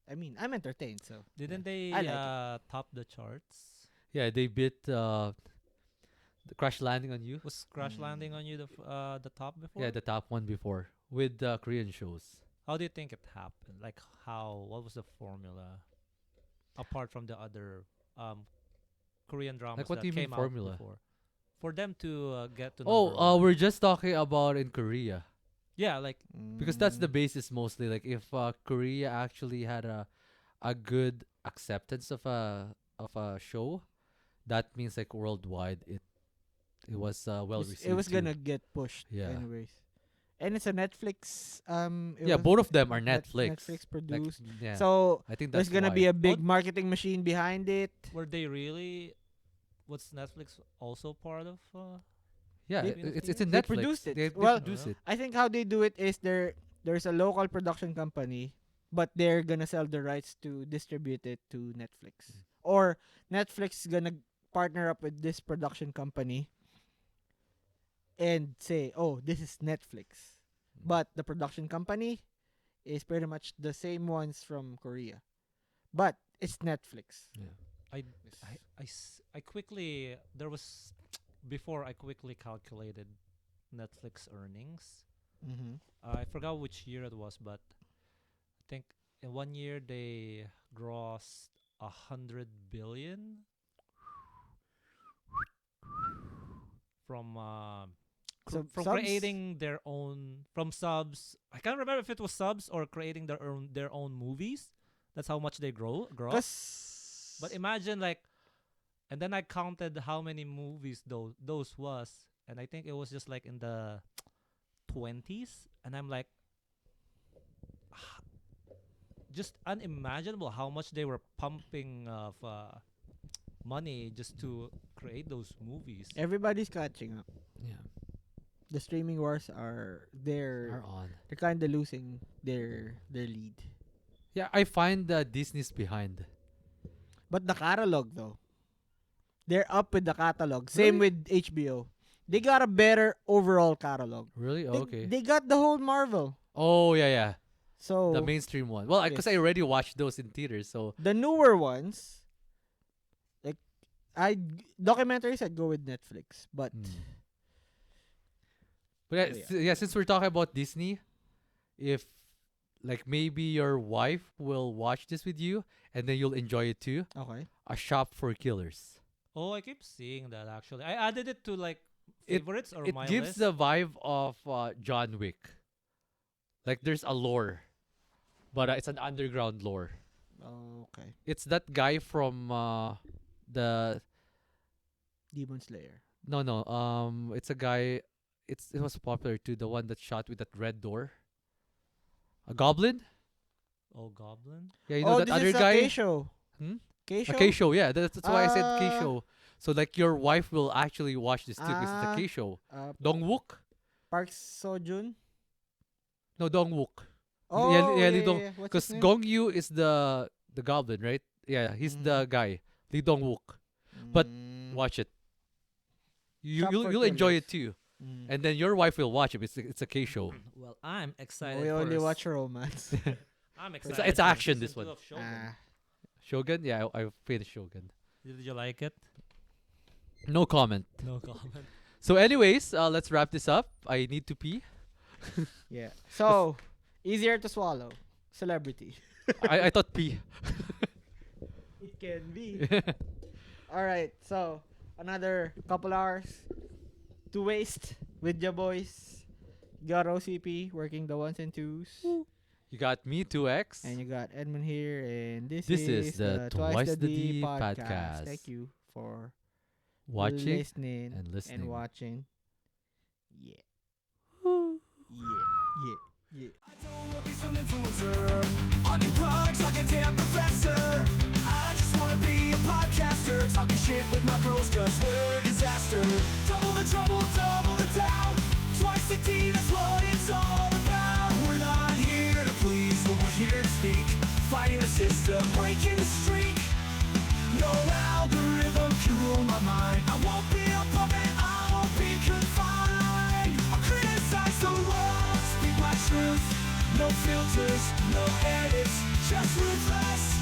I mean, I'm entertained, so Didn't they I like it. top the charts? Yeah, they beat the Crash Landing on You. Was Crash Landing on You the top before? Yeah, the top one before with the Korean shows. How do you think it happened? Like what was the formula apart from the other Korean dramas what that do you mean came formula? out before? For them to get to Oh, number one. we're just talking about in Korea yeah, like because that's the Mm. basis mostly. Like if Korea actually had a good acceptance of a show, that means like worldwide it was well received. It was too. gonna get pushed Yeah. anyways. And it's a Netflix it Yeah, was both of them are Net- Netflix. Netflix Like, produced. yeah, So I think that's there's gonna why. be a big marketing machine behind it. were they really? Was Netflix also part of? Yeah, They- it's in they Netflix. produced it. They Well, produce it. I think how they do it is there's a local production company, but they're gonna sell the rights to distribute it to Netflix. Or Netflix is gonna partner up with this production company and say, "Oh, this is Netflix." But the production company is pretty much the same ones from Korea. But it's Netflix. Yeah. I quickly there was before I quickly calculated Netflix earnings. Mm-hmm. I forgot which year it was, but I think in 1 year they grossed 100 billion from So from subs- creating their own from subs. I can't remember if it was subs or creating their own movies. That's how much they gross. 'Cause- But imagine like, and then I counted how many movies those was, and I think it was just like in the 20s, and I'm like, just unimaginable how much they were pumping of money just to create those movies. everybody's catching up. Yeah. the streaming wars are Are on. they're kind of losing their lead. Yeah, I find Disney's behind. But the catalog though, they're up with the catalog. Same Really? with HBO. They got a better overall catalog. Really? They, Okay. they got the whole Marvel. Oh yeah, yeah. So The mainstream one. Well, because I yes. already watched those in theaters, so the newer ones, like documentaries, I'd go with Netflix. But But yeah, Oh, yeah. yeah, since we're talking about Disney, if like maybe your wife will watch this with you and then you'll enjoy it too. okay, A Shop for Killers. Oh, I keep seeing that actually. I added it to like It- favorites or It my gives list. the vibe of John Wick. Like there's a lore, but it's an underground lore. okay, It's that guy from the Demon Slayer. no it's a guy. It was popular too. The one that shot with that red door. A goblin. Oh, Goblin. Yeah, you know that this other is guy. a K-show. Hmm? K-show? A K show, yeah. That's why I said K Ah. show. So like your wife will actually watch this too because it's a Ah. K show. Dong Dongwook? Park Seo-joon. No, Dongwook. Oh, yeah, yeah, Lee yeah, Dong. yeah. What's Because his name? Gong Yu is the goblin, right? Yeah, he's the guy. Lee Dongwook. but Mm, Watch it. Shop for You'll enjoy it Killers. too. mm. And then your wife will watch it. It's a K show. Well, I'm excited. We only first. watch romance. I'm It's excited. for action, season this 2 one. of Shogun. Ah, Shogun? Yeah, I finished Shogun. Did you like it? No comment. No comment. So anyways, let's wrap this up. I need to pee. yeah. So easier to swallow. Celebrity. I thought pee. It can be. All right. So another couple hours to waste with your boys. You got OCP working the ones and twos. You got me 2X. And you got Edmund here, and this is the Twice the D podcast. podcast. Thank you for Watching listening and listening. and watching. Yeah. Yeah. Yeah. I don't wanna be some influencer on new plugs like a damn professor. I just wanna be a podcaster, talking shit with my bros, cause we're a disaster. Double the trouble, double the doubt. Twice the D, that's what it's all about. We're not here to please, but we're here to speak. Fighting the system, breaking the streak. No algorithm can rule my mind. I won't be a puppet, I won't be confined. I'll criticize the world, speak my truth. No filters, no edits, just ruthless